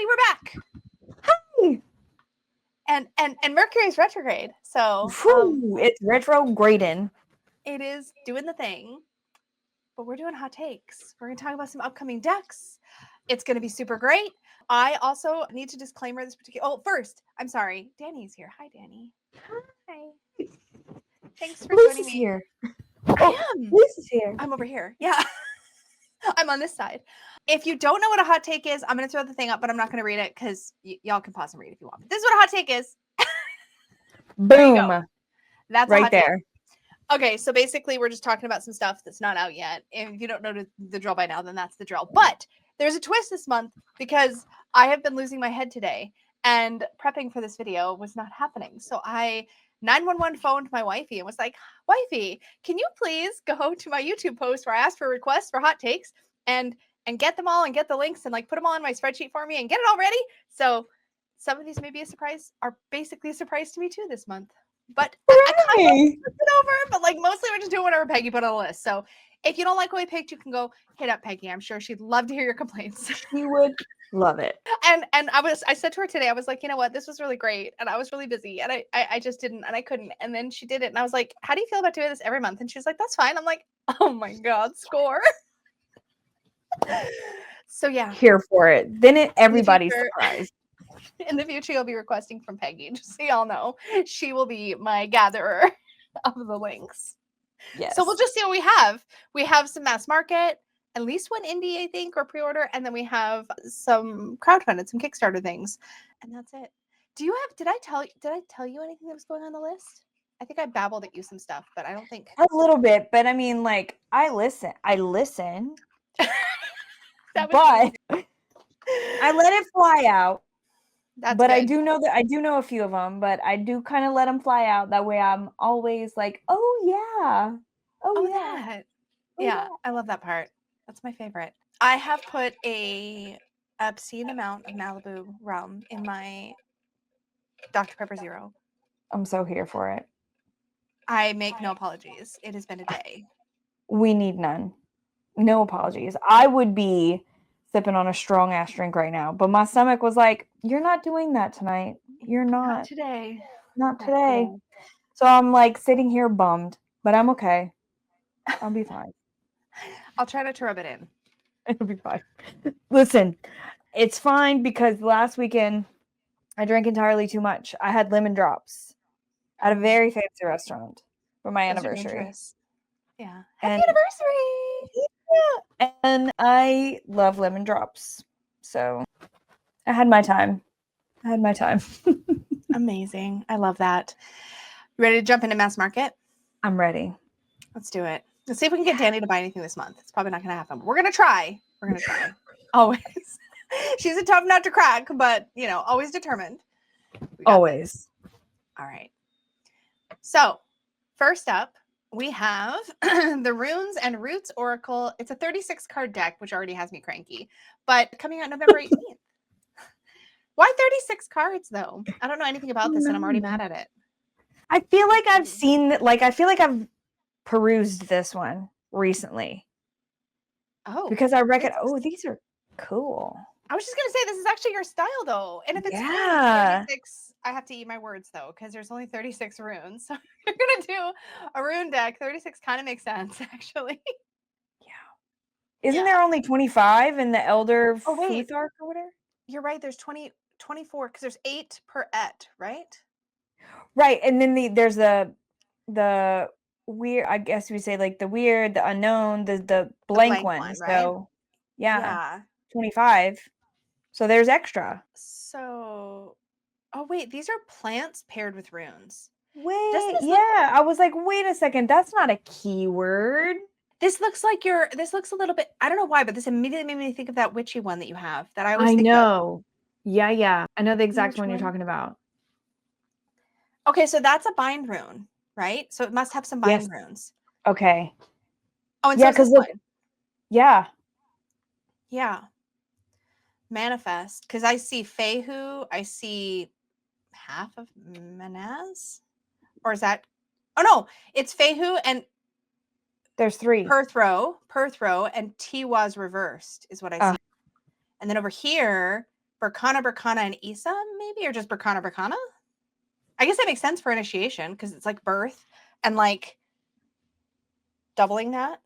everybody, we're back. Hi. And Mercury's retrograde, so it's retrograding. it is doing the thing. But we're doing hot takes. We're gonna talk about some upcoming decks. It's gonna be super great. I also need to disclaimer this particular. Oh, first, I'm sorry, Danny's here. Hi, Danny. Hi. Thanks for joining me. Here. I am. Lisa's here. I'm over here. Yeah. I'm on this side. If you don't know what a hot take is, I'm going to throw the thing up, but I'm not going to read it because y'all can pause and read if you want. This is what a hot take is. Boom. That's right there. Take. Okay, so basically we're just talking about some stuff that's not out yet. If you don't know the drill by now, then that's the drill. But there's a twist this month because I have been losing my head today and prepping for this video was not happening. So I 911 phoned my wifey and was like, wifey, can you please go to my YouTube post where I asked for requests for hot takes and get them all and get the links and like put them all in my spreadsheet for me and get it all ready. So some of these may be a surprise, are basically a surprise to me too this month. But I kind of looked it over, but like mostly we're just doing whatever Peggy put on the list. So if you don't like what we picked, you can go hit up Peggy. I'm sure she'd love to hear your complaints. She would love it. And I said to her today, I was like, you know what, this was really great. And I was really busy and I just didn't and I couldn't. And then she did it. And I was like, how do you feel about doing this every month? And she was like, that's fine. I'm like, oh my God, score. So yeah. Here for it. Then everybody's surprised. In the future, you'll be requesting from Peggy. Just so y'all know, she will be my gatherer of the links. Yes. So we'll just see what we have. We have some mass market, at least one indie, I think, or pre-order, and then we have some crowdfunded, some Kickstarter things, and that's it. Do you have? Did I tell you anything that was going on the list? I think I babbled at you some stuff, but I don't think a little bit. But I mean, like I listen. But I let it fly out. That's but good. I do know a few of them, but I do kind of let them fly out. That way I'm always like, oh yeah. That. Yeah, I love that part. That's my favorite. I have put a obscene amount of Malibu rum in my Dr. Pepper Zero. I'm so here for it. I make no apologies. It has been a day. We need none. No apologies. I would be sipping on a strong ass drink right now, but my stomach was like, you're not doing that tonight. You're not. Not today. Not today. So I'm like sitting here bummed, but I'm okay. I'll be fine. I'll try not to rub it in. It'll be fine. Listen, it's fine because last weekend I drank entirely too much. I had lemon drops at a very fancy restaurant for my anniversary. Yeah. Happy anniversary! Yeah. And I love lemon drops. So I had my time. Amazing. I love that. You ready to jump into mass market? I'm ready. Let's do it. Let's see if we can get Danny to buy anything this month. It's probably not going to happen. But we're going to try. Always. She's a tough nut to crack, but, always determined. Always. All right. So, first up, we have the Runes and Roots Oracle. It's a 36 card deck, which already has me cranky, but coming out November 18th. Why 36 cards, though? I don't know anything about this, and I'm already mad at it. I feel like I've seen it. I feel like I've perused this one recently. Oh. Because I reckon, these are cool. I was just going to say, this is actually your style, though. And if it's 36, I have to eat my words, though, because there's only 36 runes. So you're going to do a rune deck. 36 kind of makes sense, actually. Yeah. Isn't there only 25 in the Elder Futhark or whatever? You're right. There's 24, because there's 8 per et, right? Right. And then there's the weird, I guess we say the weird, the unknown, the blank one. Right? So, yeah. 25. So there's extra. So, these are plants paired with runes. Wait, yeah. I was like, wait a second. That's not a keyword. This looks a little bit, I don't know why, but this immediately made me think of that witchy one that you have that I always think of. I know. Yeah. I know the exact one you're talking about. Okay, so that's a bind rune, right? So it must have some bind runes. Okay. Oh, and yeah, because yeah. Manifest, because I see Fehu, I see half of Manaz, or is that? Oh no, it's Fehu and there's 3. Perthro, and Tiwa's reversed is what I see. And then over here, Burkana, and EDSA, maybe, or just Burkana. I guess that makes sense for initiation because it's like birth and like doubling that.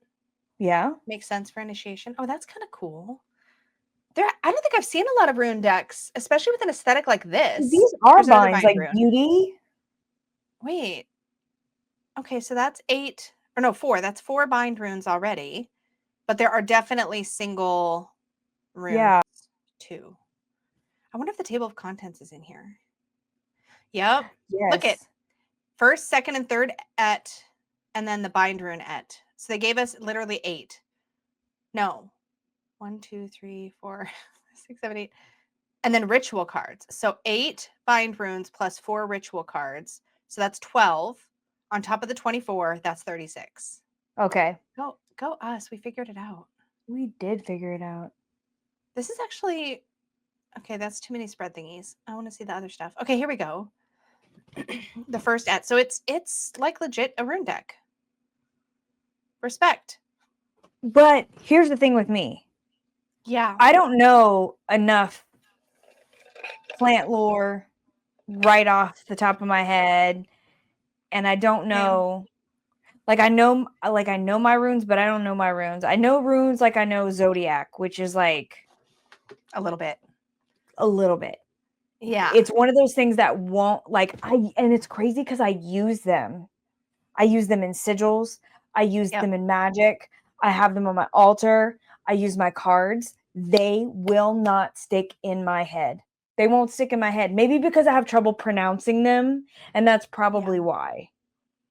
Yeah. Makes sense for initiation. Oh, that's kind of cool. I don't think I've seen a lot of rune decks, especially with an aesthetic like this. These are Here's another binds, bind like rune. beauty. Wait. Okay, so that's 4. That's 4 bind runes already. But there are definitely single runes too. I wonder if the table of contents is in here. Yep. Yes. Look at first, second, and third et, and then the bind rune et. So they gave us literally 8. No. 1, 2, 3, 4, 6, 7, 8. And then ritual cards. So 8 bind runes plus 4 ritual cards. So that's 12. On top of the 24, that's 36. Okay. Go us. We figured it out. We did figure it out. This is actually okay. That's too many spread thingies. I want to see the other stuff. Okay, here we go. The first et. So it's like legit a rune deck. Respect. But here's the thing with me. Yeah. I don't know enough plant lore right off the top of my head. And I don't know, like I know my runes, but I don't know my runes. I know runes like I know Zodiac, which is like a little bit. Yeah. It's one of those things that won't and it's crazy because I use them. I use them in sigils. I use them in magic. I have them on my altar. I use my cards. They will not stick in my head. They won't stick in my head. Maybe because I have trouble pronouncing them, and that's probably why.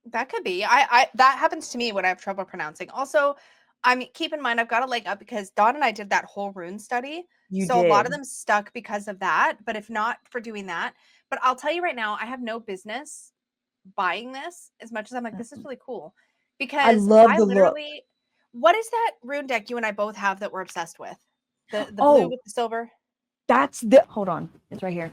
That could be. I that happens to me when I have trouble pronouncing. Also, I mean, keep in mind I've got a leg up because Dawn and I did that whole rune study. A lot of them stuck because of that. But if not for doing that, but I'll tell you right now, I have no business buying this as much as I'm like, this is really cool. Because I love the look. What is that rune deck you and I both have that we're obsessed with? The blue with the silver? Hold on. It's right here.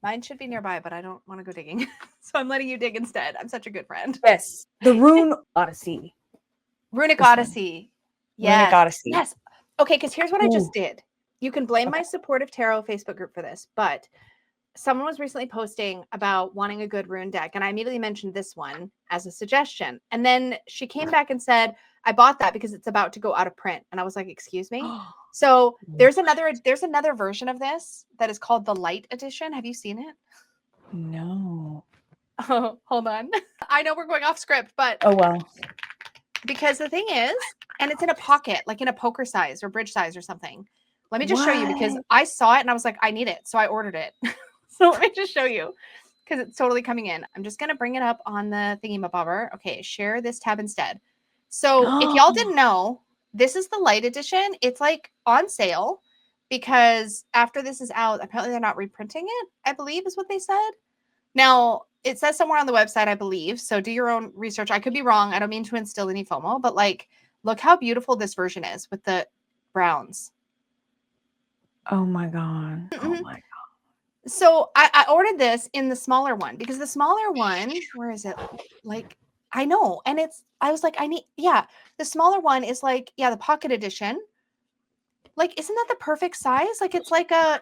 Mine should be nearby, but I don't want to go digging. So I'm letting you dig instead. I'm such a good friend. Yes. The Rune Odyssey. Runic Odyssey. Yes. Runic Odyssey. Yes. Okay, because here's what I just did. You can blame my Supportive Tarot Facebook group for this, but someone was recently posting about wanting a good rune deck, and I immediately mentioned this one as a suggestion. And then she came back and said, I bought that because it's about to go out of print. And I was like, excuse me? So there's another version of this that is called the Light Edition. Have you seen it? No. Oh, hold on. I know we're going off script, but oh well. Because the thing is, and it's in a pocket, like in a poker size or bridge size or something. Let me just show you because I saw it and I was like, I need it. So I ordered it. So let me just show you because it's totally coming in. I'm just going to bring it up on the thingy-mabobber. Okay, share this tab instead. So if y'all didn't know, this is the Light Edition. It's like on sale because after this is out, apparently they're not reprinting it, I believe is what they said. Now, it says somewhere on the website, I believe. So do your own research. I could be wrong. I don't mean to instill any FOMO, but like, look how beautiful this version is with the browns. Oh my God. Oh my God. So I ordered this in the smaller one because the smaller one, where is it? Like, I know. And I was like, the smaller one is like, the pocket edition. Like, isn't that the perfect size? Like, it's like a,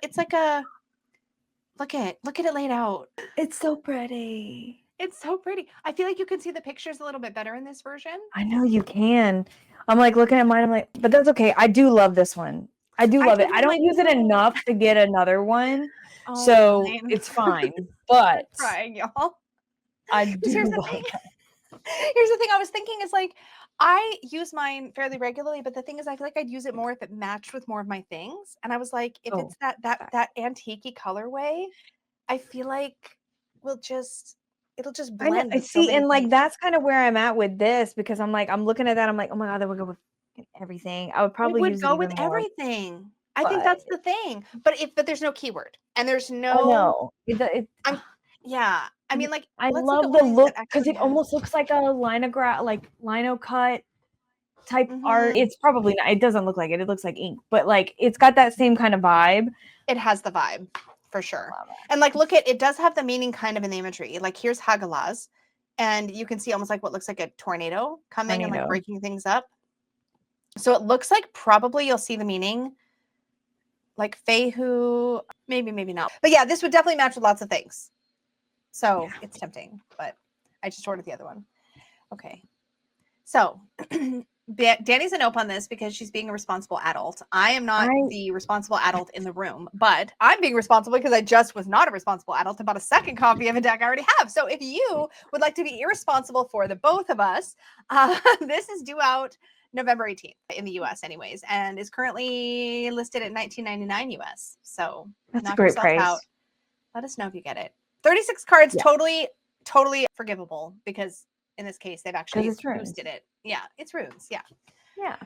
look at it laid out. It's so pretty. It's so pretty. I feel like you can see the pictures a little bit better in this version. I know you can. I'm like looking at mine. I'm like, but that's okay. I do love this one. I do love it. I don't use it enough to get another one. So it's fine. But I'm trying, y'all. I do here's the love thing. that. Here's the thing I was thinking is like, I use mine fairly regularly, but the thing is I feel like I'd use it more if it matched with more of my things. And I was like, if it's that antique-y colorway, I feel like it'll just blend. I see, and like that's kind of where I'm at with this because I'm like, I'm looking at that, I'm like, oh my God, that would go with everything. I would probably use it even more. Everything. I think that's the thing. But there's no keyword and there's no. I mean, like I love the look because it almost looks like a lino cut type art. It's probably not. It doesn't look like it. It looks like ink, but like it's got that same kind of vibe. It has the vibe for sure. And like, look at it does have the meaning kind of in the imagery. Like here's Hagalaz, and you can see almost like what looks like a tornado coming and like breaking things up. So it looks like probably you'll see the meaning like Feihu, maybe not. But yeah, this would definitely match with lots of things. So it's tempting, but I just ordered the other one. Okay. So Danny's a nope on this because she's being a responsible adult. I am not the responsible adult in the room, but I'm being responsible because I just was not a responsible adult and bought a second copy of a deck I already have. So if you would like to be irresponsible for the both of us, this is due out November 18th in the US anyways, and is currently listed at $19.99 US. So that's a great price. Out. Let us know if you get it. 36 cards, totally forgivable because in this case they've actually boosted it. Yeah, it's runes. Yeah. Yeah.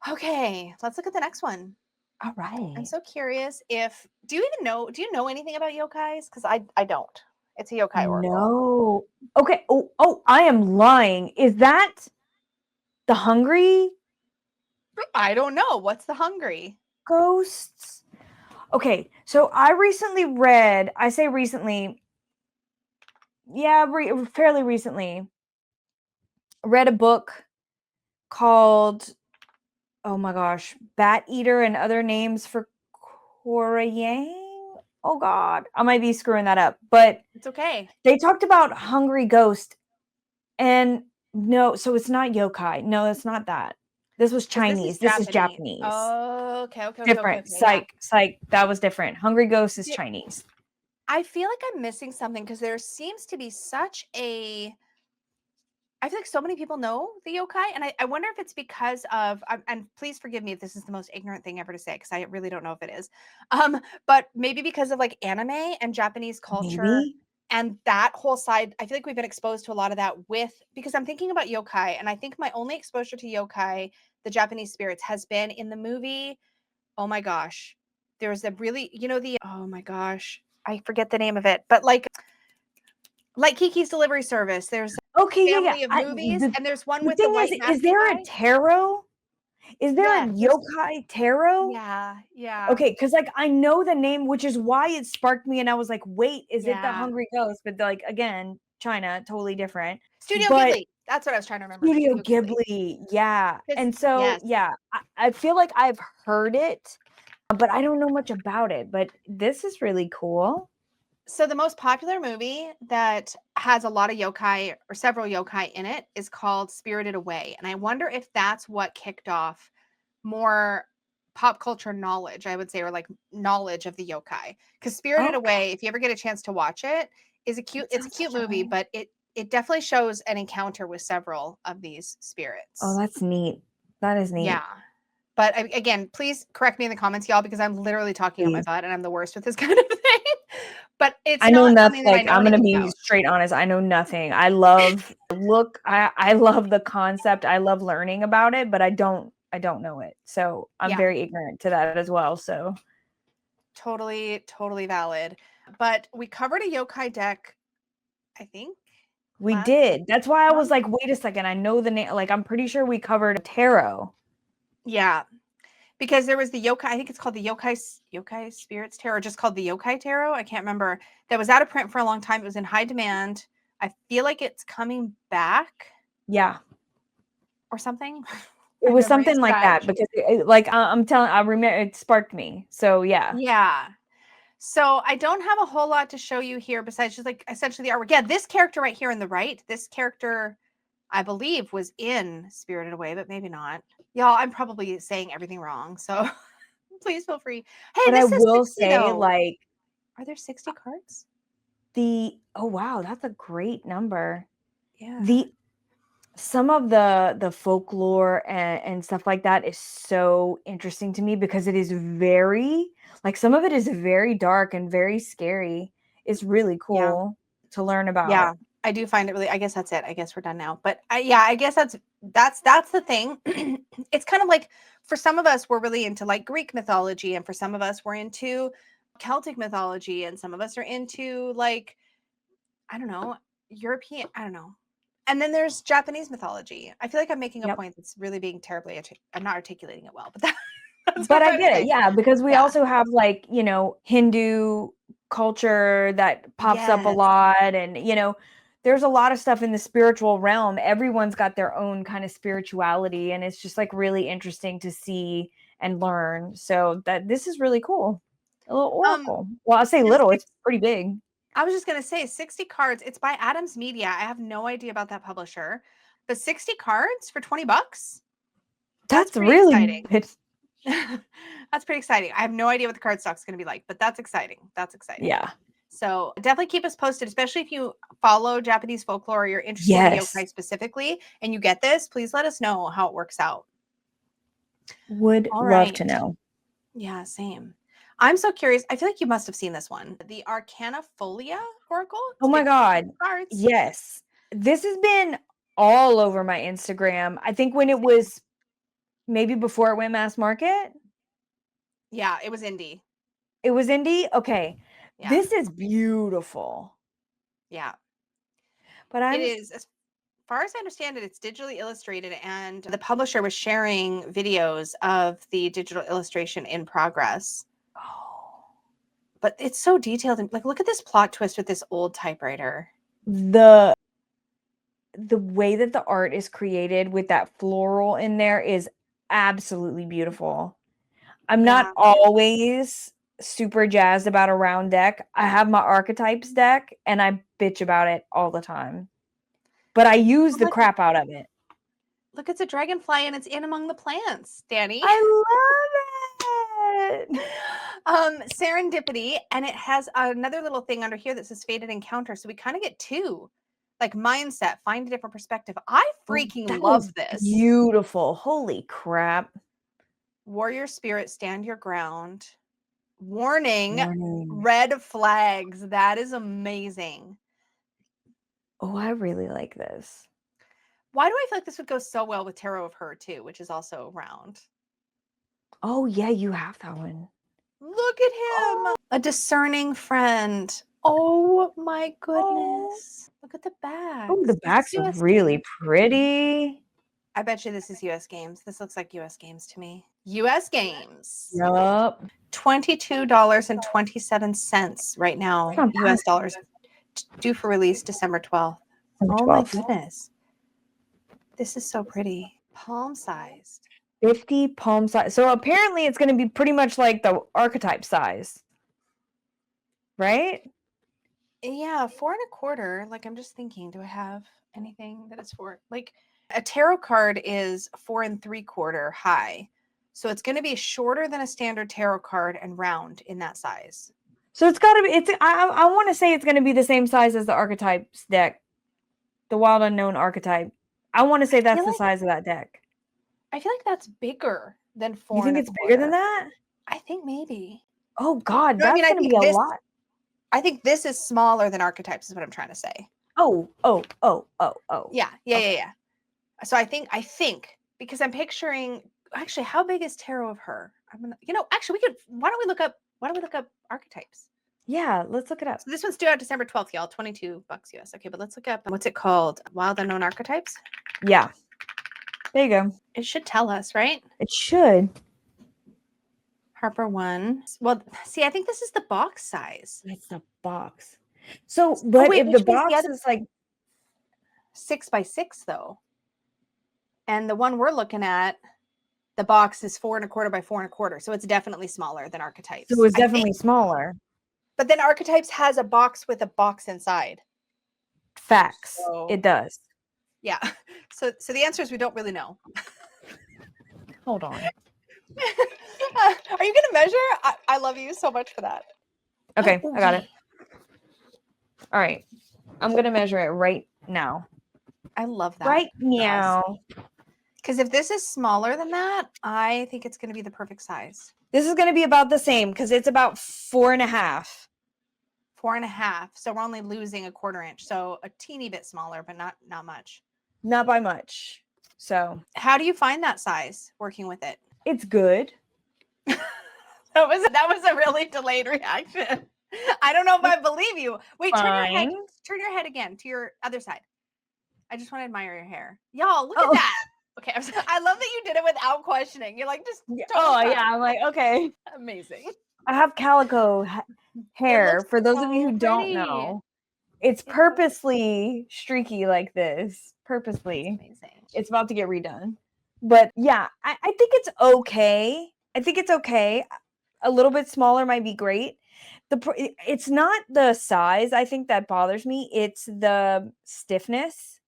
Okay, let's look at the next one. All right. I'm so curious if do you know anything about yokais? Because I don't. It's a yokai oracle. No. Okay. Oh, I am lying. Is that the hungry? I don't know. What's the hungry? Ghosts. Okay, so I recently read, I say recently, fairly recently, read a book called, oh my gosh, Bat Eater and Other Names for Korayang. Oh God, I might be screwing that up, but it's okay. They talked about hungry ghost, and no, so it's not yokai. No, it's not that. This was Chinese. This is Japanese. Oh, okay. Different. Okay, Psych. That was different. Hungry ghost is Chinese. I feel like I'm missing something because there seems to be such a. I feel like so many people know the yokai, and I wonder if it's because of. And please forgive me if this is the most ignorant thing ever to say, because I really don't know if it is. But maybe because of like anime and Japanese culture. Maybe. And that whole side, I feel like we've been exposed to a lot of that because I'm thinking about yokai, and I think my only exposure to yokai, the Japanese spirits, has been in the movie. Oh my gosh. There's a really, oh my gosh, I forget the name of it, but like Kiki's Delivery Service, there's a family of movies, and there's one with the white mask. Is there a tarot? Is there a yokai tarot? Yeah. Okay, because like I know the name, which is why it sparked me, and I was like, wait, is it the Hungry Ghost? But like again, China, totally different. Studio Ghibli. That's what I was trying to remember. Studio Ghibli. Yeah. And so I feel like I've heard it, but I don't know much about it. But this is really cool. So the most popular movie that has a lot of yokai or several yokai in it is called Spirited Away. And I wonder if that's what kicked off more pop culture knowledge, I would say, or like knowledge of the yokai. Because Spirited Away, if you ever get a chance to watch it, it's a cute movie, but it definitely shows an encounter with several of these spirits. Oh, that's neat. That is neat. Yeah. But again, please correct me in the comments, y'all, because I'm literally talking on my butt and I'm the worst with this kind of thing. But it's I'm going to be straight honest. I know nothing. I love I love the concept. I love learning about it, but I don't know it. So I'm very ignorant to that as well. So totally valid. But we covered a yokai deck, I think. We did. That's why I was like, wait a second. I know the name. Like, I'm pretty sure we covered a tarot. Yeah. Because there was the yokai, I think it's called the Yokai Spirits Tarot, just called the Yokai Tarot. I can't remember. That was out of print for a long time. It was in high demand. I feel like it's coming back. Yeah. Or something. It was something like that because I remember it sparked me. So yeah. Yeah. So I don't have a whole lot to show you here besides just like essentially the artwork. Yeah, this character right here on the right, this character I believe was in Spirited Away, but maybe not. Y'all, I'm probably saying everything wrong, so please feel free. Hey, but this I will say, like, are there 60 cards? Oh wow, that's a great number. Yeah. Some of the folklore and stuff like that is so interesting to me because it is very some of it is very dark and very scary. It's really cool to learn about. Yeah. I do find it really, I guess that's it. I guess we're done now. But I guess that's the thing. It's kind of like for some of us, we're really into like Greek mythology. And for some of us, we're into Celtic mythology. And some of us are into like, I don't know, European, I don't know. And then there's Japanese mythology. I feel like I'm making a point that's really being terribly, I'm not articulating it well, but but I get it. Yeah. Because we also have like, Hindu culture that pops up a lot. And, there's a lot of stuff in the spiritual realm. Everyone's got their own kind of spirituality. And it's just like really interesting to see and learn. So that this is really cool. A little oracle. Well, I'll say little, it's pretty big. I was just going to say 60 cards. It's by Adams Media. I have no idea about that publisher. But 60 cards for $20? That's pretty really exciting. good. That's pretty exciting. I have no idea what the card stock's going to be like, but that's exciting. That's exciting. Yeah. So definitely keep us posted, especially if you follow Japanese folklore or you're interested in yokai specifically and you get this, please let us know how it works out. Would love to know. Yeah, same. I'm so curious. I feel like you must have seen this one. The Arcana folia oracle. Oh my God. Cards. Yes. This has been all over my Instagram. I think when it was maybe before it went mass market. Yeah, it was indie. It was indie? Okay. Yeah. This is beautiful. Yeah. But it is, as far as I understand it, it's digitally illustrated, and the publisher was sharing videos of the digital illustration in progress. Oh. But it's so detailed. And like, look at this plot twist with this old typewriter. The way that the art is created with that floral in there is absolutely beautiful. I'm not always super jazzed about a round deck. I have my archetypes deck and I bitch about it all the time. But I use the crap out of it. Look, it's a dragonfly and it's in among the plants, Danny. I love it. Serendipity, and it has another little thing under here that says Fated Encounter. So we kind of get two. Like mindset, find a different perspective. I freaking love this. Beautiful. Holy crap. Warrior spirit, stand your ground. Warning. Red flags. That is amazing. Oh, I really like this. Why do I feel like this would go so well with Tarot of Her too, which is also round? Oh yeah, you have that one. Look at him. Oh. A discerning friend. Oh my goodness. Look at the back. Oh, the backs are really pretty. I bet you this is US Games. This looks like US Games to me. US Games. Yup. $22.27 right now. US dollars. Due for release December 12th. Oh my goodness. This is so pretty. Palm sized. 50 palm size. So apparently it's going to be pretty much like the archetype size. Right? Yeah, 4 1/4. Like, I'm just thinking, do I have anything that is for, like, a tarot card is 4 3/4 high. So it's going to be shorter than a standard tarot card and round in that size. So it's got to be, I want to say it's going to be the same size as the archetypes deck, the Wild Unknown archetype. I want to say that's the size of that deck. I feel like that's bigger than 4 You think it's bigger than that? I think maybe. Oh God, that's going to be a lot. I think this is smaller than archetypes is what I'm trying to say. Oh. Yeah. So I think because I'm picturing, actually, how big is Tarot of Her? I'm gonna, actually why don't we look up archetypes? Yeah, let's look it up. So this one's due out December 12th, y'all. $22 US. Okay, but let's look up, what's it called? Wild Unknown Archetypes? Yeah. There you go. It should tell us, right? It should. Harper 1. Well, see, I think this is the box size. It's the box. So, but if the box is like 6 by 6 though, and the one we're looking at, the box is 4 1/4 by 4 1/4. So it's definitely smaller than archetypes. So it's definitely smaller. But then archetypes has a box with a box inside. Facts. So, it does. Yeah. So the answer is we don't really know. Hold on. Are you going to measure? I love you so much for that. Okay, I got it. All right. I'm going to measure it right now. I love that. Right now. Because if this is smaller than that, I think it's going to be the perfect size. This is going to be about the same because it's about 4.5. 4.5. So we're only losing a 1/4 inch. So a teeny bit smaller, but not much. Not by much. So how do you find that size working with it? It's good. That was a really delayed reaction. I don't know if I believe you. Wait, turn your head again to your other side. I just want to admire your hair. Y'all, look at that. Okay, I love that you did it without questioning. You're like, just I'm like, okay. Amazing. I have calico hair. For those of you who don't know, it's purposely streaky like this. Purposely. Amazing. It's about to get redone. But yeah, I think it's okay. I think it's okay. A little bit smaller might be great. It's not the size I think that bothers me. It's the stiffness.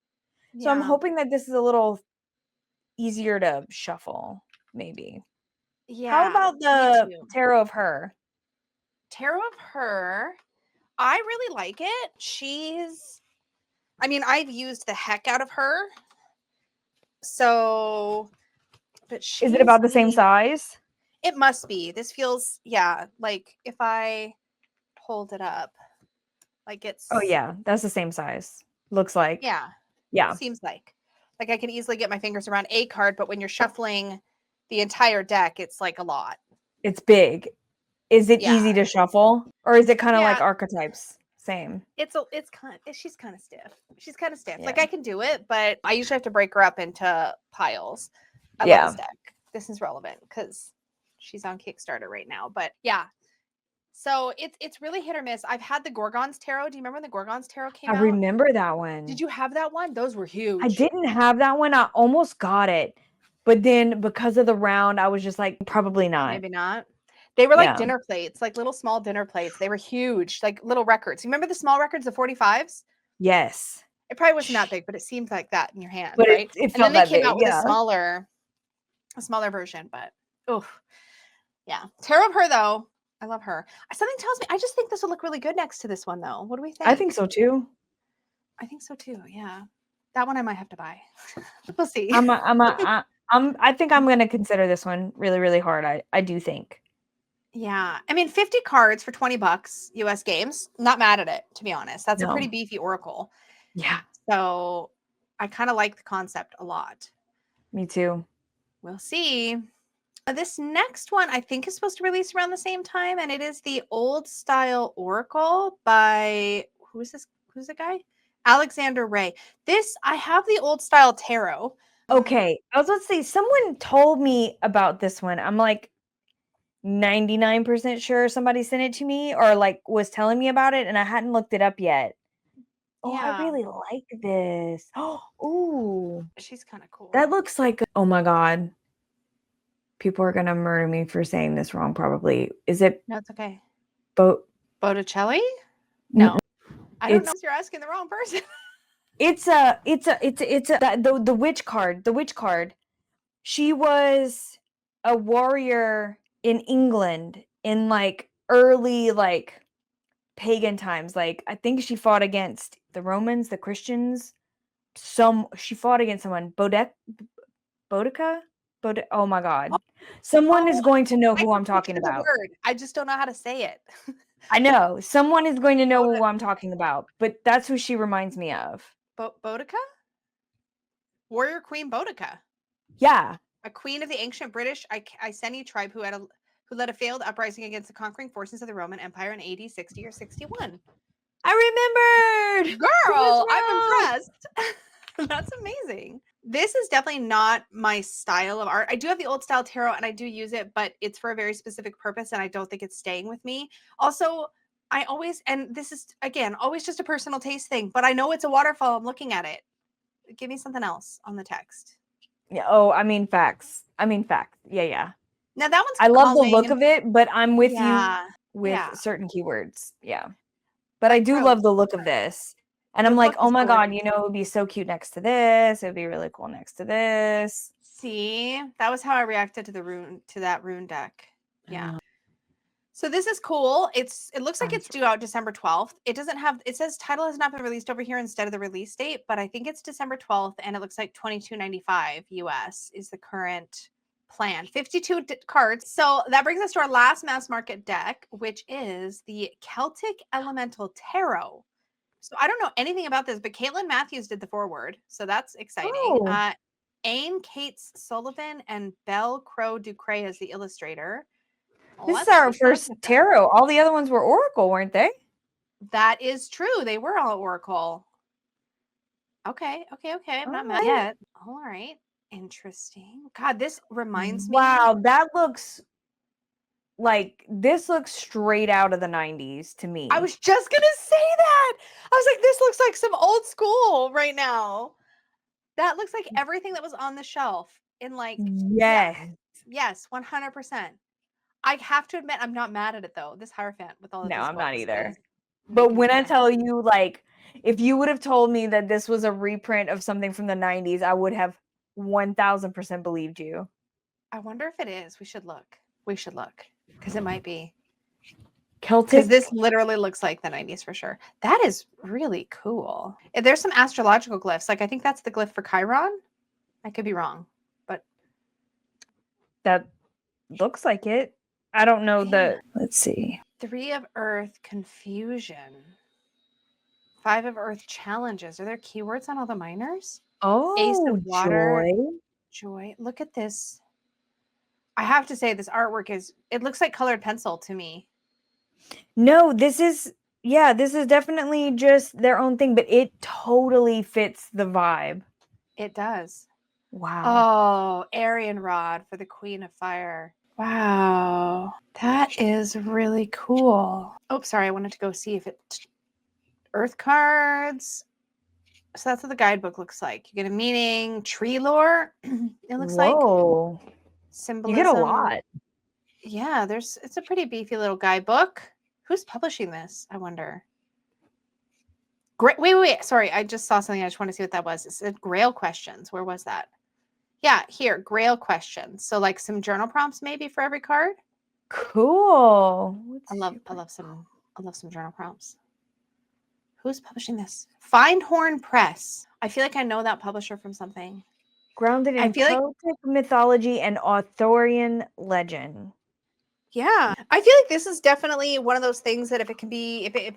So I'm Yeah. hoping that this is a little easier to shuffle, maybe. Yeah. How about me the too. tarot of her? Tarot of her. I really like it. I mean, I've used the heck out of her. So, but Is it about the same size? It must be. This feels, yeah, like if I pulled it up, like it's. Oh yeah, that's the same size. Looks like. Yeah. Yeah. Seems like. Like I can easily get my fingers around a card, but when you're shuffling the entire deck, it's like a lot. It's big. Is it Yeah. easy to shuffle? Or is it kind of like Yeah. archetypes? Same. She's kind of stiff. She's kind of stiff. Yeah. Like I can do it, but I usually have to break her up into piles. I love Yeah. this deck. This is relevant because she's on Kickstarter right now. But yeah. So it's really hit or miss. I've had the Gorgons Tarot. Do you remember when the Gorgons Tarot came I out? remember that one. Did you have that one? Those were huge. I didn't have that one. I almost got it. But then because of the round, I was just like, probably not. Maybe not. They were like Yeah. dinner plates, like little small dinner plates. They were huge, like little records. You remember the small records, the 45s? Yes. It probably wasn't that big, but it seemed like that in your hand, But right? it And felt then they that came big. out with Yeah. a smaller version, but oh, yeah. Tarot of her though. I love her. Something tells me I just think this will look really good next to this one though. What do we think? I think so too. I think so too. Yeah. That one I might have to buy. We'll see. I think I'm gonna consider this one really, really hard. I do think. Yeah. I mean, 50 cards for $20 US games. Not mad at it, to be honest. That's a pretty No. beefy oracle. Yeah. So I kind of like the concept a lot. Me too. We'll see. This next one I think is supposed to release around the same time, and it is the Old Style Oracle by who's the guy? Alexander Ray. I have the Old Style Tarot. Okay. I was about to say someone told me about this one. I'm like 99% sure somebody sent it to me or like was telling me about it and I hadn't looked it up yet. Oh, I Yeah. really like this. Oh, ooh. She's kind of cool. That looks like, oh my God. People are going to murder me for saying this wrong, probably. Is it? No, it's okay. Botticelli? No. I don't know if you're asking the wrong person. It's the witch card. The witch card. She was a warrior in England in like early like pagan times. Like I think she fought against the Romans, the Christians. She fought against someone. Boudica? Oh my God. Someone is going to know who I'm talking about. Word. I just don't know how to say it. I know. Someone is going to know who I'm talking about, but that's who she reminds me of. Boudica? Warrior Queen Boudica. Yeah. A queen of the ancient British Iceni tribe who led a failed uprising against the conquering forces of the Roman Empire in AD 60 or 61. I remembered. Girl, I'm impressed. That's amazing. This is definitely not my style of art. I do have the Old Style Tarot and I do use it, but it's for a very specific purpose and I don't think it's staying with me. Also, and this is, again, always just a personal taste thing, but I know it's a waterfall. I'm looking at it. Give me something else on the text. Yeah. Oh, I mean facts. Yeah. Now that one's I love the look of it, but I'm with you with certain keywords. Yeah. But I do love the look of this. And I'm like, oh my God, it would be so cute next to this. It would be really cool next to this. See, that was how I reacted to that rune deck. Yeah. So this is cool. It looks like it's due out December 12th. It says title has not been released over here instead of the release date, but I think it's December 12th and it looks like $22.95 US is the current plan. 52 cards. So that brings us to our last mass market deck, which is the Celtic Elemental Tarot. So I don't know anything about this, but Caitlin Matthews did the foreword. So that's exciting. Oh. Aine Cates Sullivan and Belle Crow Ducray as the illustrator. This is our first tarot. All the other ones were Oracle, weren't they? That is true. They were all Oracle. Okay. I'm not mad yet. All right. Interesting. God, this reminds me. Wow, this looks straight out of the 90s to me. I was just going to say that. I was like, this looks like some old school right now. That looks like everything that was on the shelf in like. Yes. Yes, 100%. I have to admit, I'm not mad at it though. This Hierophant with all of No, these I'm not books either. is But making me when I kinda tell happy. you, like, if you would have told me that this was a reprint of something from the 90s, I would have 1000% believed you. I wonder if it is. We should look. We should look because it might be. Because Celtic. this literally looks like the 90s for sure. That is really cool. There's some astrological glyphs. Like I think that's the glyph for Chiron. I could be wrong, but That looks like it. I don't know yeah. Let's see. 3 of Earth confusion. 5 of Earth challenges. Are there keywords on all the minors? Ace Oh, of water. joy. Joy. Look at this. I have to say this artwork it looks like colored pencil to me. No, this is definitely just their own thing, but it totally fits the vibe. It does. Wow. Oh, Aryan rod for the Queen of Fire. Wow. That is really cool. Oh, sorry. I wanted to go see if Earth cards. So that's what the guidebook looks like. You get a meaning, tree lore. It looks like Whoa. symbolism. You get a lot. Yeah, it's a pretty beefy little guidebook. Who's publishing this? I wonder. Great. Wait. Sorry, I just saw something. I just want to see what that was. It said Grail questions. Where was that? Yeah, here, Grail questions. So like some journal prompts maybe for every card. Cool. I love some journal prompts. Who's publishing this? Findhorn Press. I feel like I know that publisher from something. Grounded in Celtic mythology and Arthurian legend. Yeah, I feel like this is definitely one of those things that if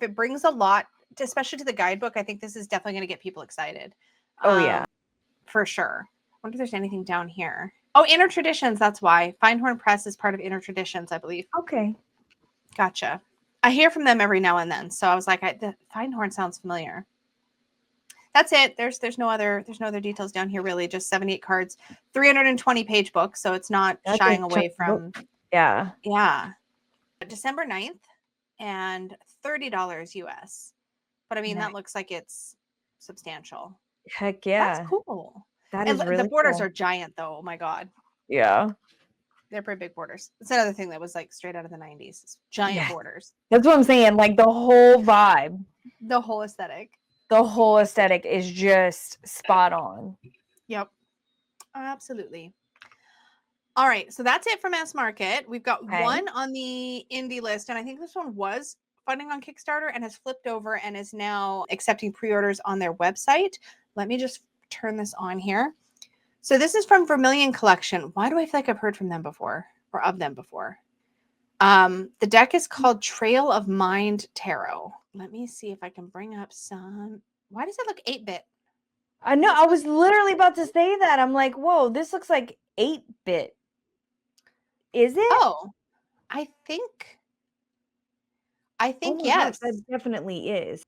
it brings a lot, especially to the guidebook, I think this is definitely going to get people excited. Oh yeah, for sure. I wonder if there's anything down here. Oh, Inner Traditions. That's why Findhorn Press is part of Inner Traditions, I believe. Okay, gotcha. I hear from them every now and then, so I was like, the Findhorn sounds familiar. That's it. There's no other details down here really. Just 78 cards, 320 page book, so it's not shying away from. Yeah. December 9th and $30 US. But I mean, that looks like it's substantial. Heck yeah. That's cool. That is really the borders cool. are giant though. Oh my God. Yeah. They're pretty big borders. It's another thing that was like straight out of the 90s. It's giant borders. That's what I'm saying. Like the whole vibe. The whole aesthetic. The whole aesthetic is just spot on. Yep. Absolutely. All right. So that's it for Mass Market. We've got one on the indie list. And I think this one was funding on Kickstarter and has flipped over and is now accepting pre-orders on their website. Let me just turn this on here. So this is from Vermilion Collection. Why do I feel like I've heard from them before or of them before? The deck is called Trail of Mind Tarot. Let me see if I can bring up some. Why does it look 8-bit? I know. I was literally about to say that. I'm like, whoa, this looks like 8-bit. Is it? Oh, I think yes. That definitely is.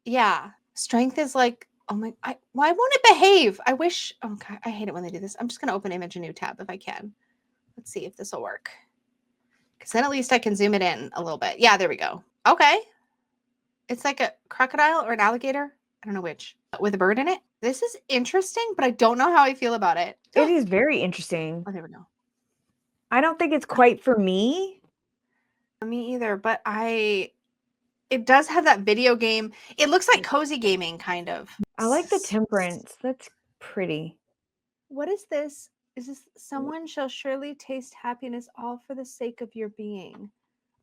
Yeah. Strength is like, oh my, why won't it behave? I wish, oh God, I hate it when they do this. I'm just going to open Image a new tab if I can. Let's see if this will work. Because then at least I can zoom it in a little bit. Yeah, there we go. Okay. It's like a crocodile or an alligator. I don't know which. With a bird in it. This is interesting, but I don't know how I feel about it. It is very interesting. Oh, there we go. I don't think it's quite for me. Me either, but it does have that video game. It looks like cozy gaming, kind of. I like the temperance. That's pretty. What is this? Is this someone shall surely taste happiness all for the sake of your being?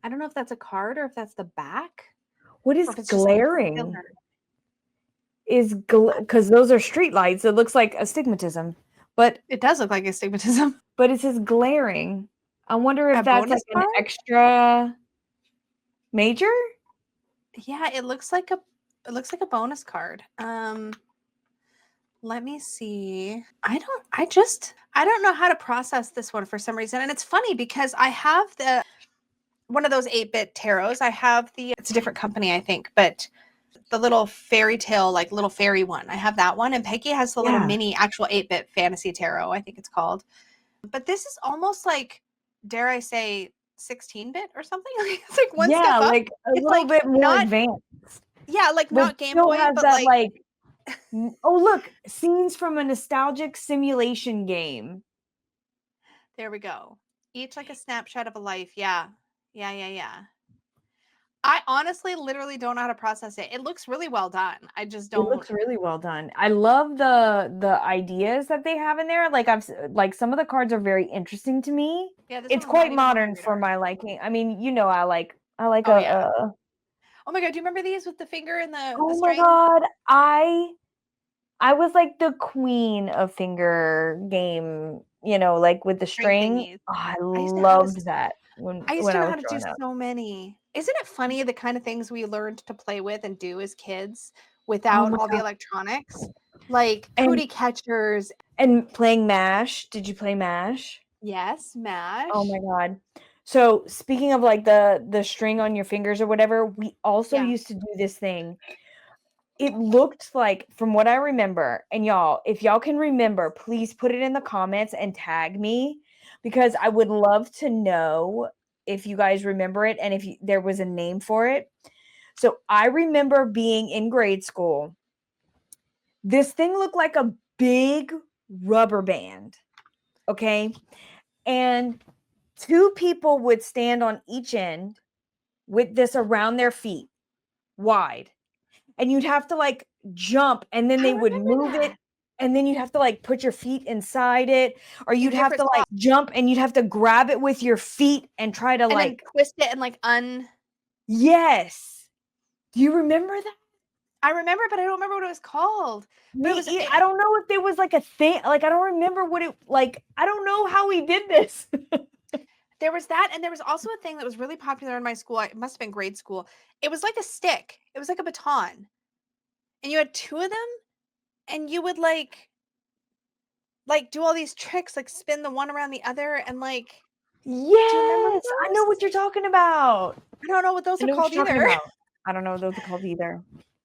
I don't know if that's a card or if that's the back. What is glaring? Because those are street lights. It looks like astigmatism, but it does look like astigmatism. But it says glaring. I wonder if that's like an extra major. Yeah, it looks like a bonus card. Let me see. I don't know how to process this one for some reason. And it's funny because I have one of those 8-bit tarots. I have it's a different company, I think, but the little fairy tale, like little fairy one. I have that one. And Peggy has the little mini actual 8-bit fantasy tarot, I think it's called. But this is almost like, dare I say, 16-bit or something. It's like one step up. Yeah, like a little bit more advanced. Yeah, like not Game Boy, but like oh look, scenes from a nostalgic simulation game. There we go. Each like a snapshot of a life. Yeah. I honestly literally don't know how to process it. It looks really well done. I just don't. It looks really well done. I love the ideas that they have in there. Like like some of the cards are very interesting to me. Yeah, this It's one was not quite even on my modern for radar. my liking. I mean, I like Oh, a yeah. Oh my god, do you remember these with the finger and the Oh my string? god, I was like the queen of finger game, like with the string. Thingies. Oh, I I used to know how to loved that when I used when to I know was how to do growing up. so many. Isn't it funny the kind of things we learned to play with and do as kids Oh without my all the god. electronics? Like And cootie catchers. and playing MASH. Did you play MASH? Yes, Oh MASH. my god. So speaking of like the string on your fingers or whatever, we also Yeah. used to do this thing. It looked like, from what I remember, and y'all, if y'all can remember, please put it in the comments and tag me, because I would love to know if you guys remember it and if there was a name for it. So I remember being in grade school. This thing looked like a big rubber band, okay? And two people would stand on each end with this around their feet wide. And you'd have to like jump, and then I they would remember move that. it, and then you'd have to like put your feet inside it, or In you'd have different to like spots. jump and you'd have to grab it with your feet and try to And then like twist it and like Yes. Do you remember that? I remember, but I don't remember what it was called. But it was I don't know if there was like a thing, like I don't remember what it like. I don't know how we did this. there was that, and there was also a thing that was really popular in my school. It must have been grade school. It was like a stick. It was like a baton. And you had two of them, and you would like do all these tricks, like spin the one around the other, and like do you remember Yes, I know those? what you're talking about. I don't know what those I are know what called you're talking either. about. I don't know what those are called either.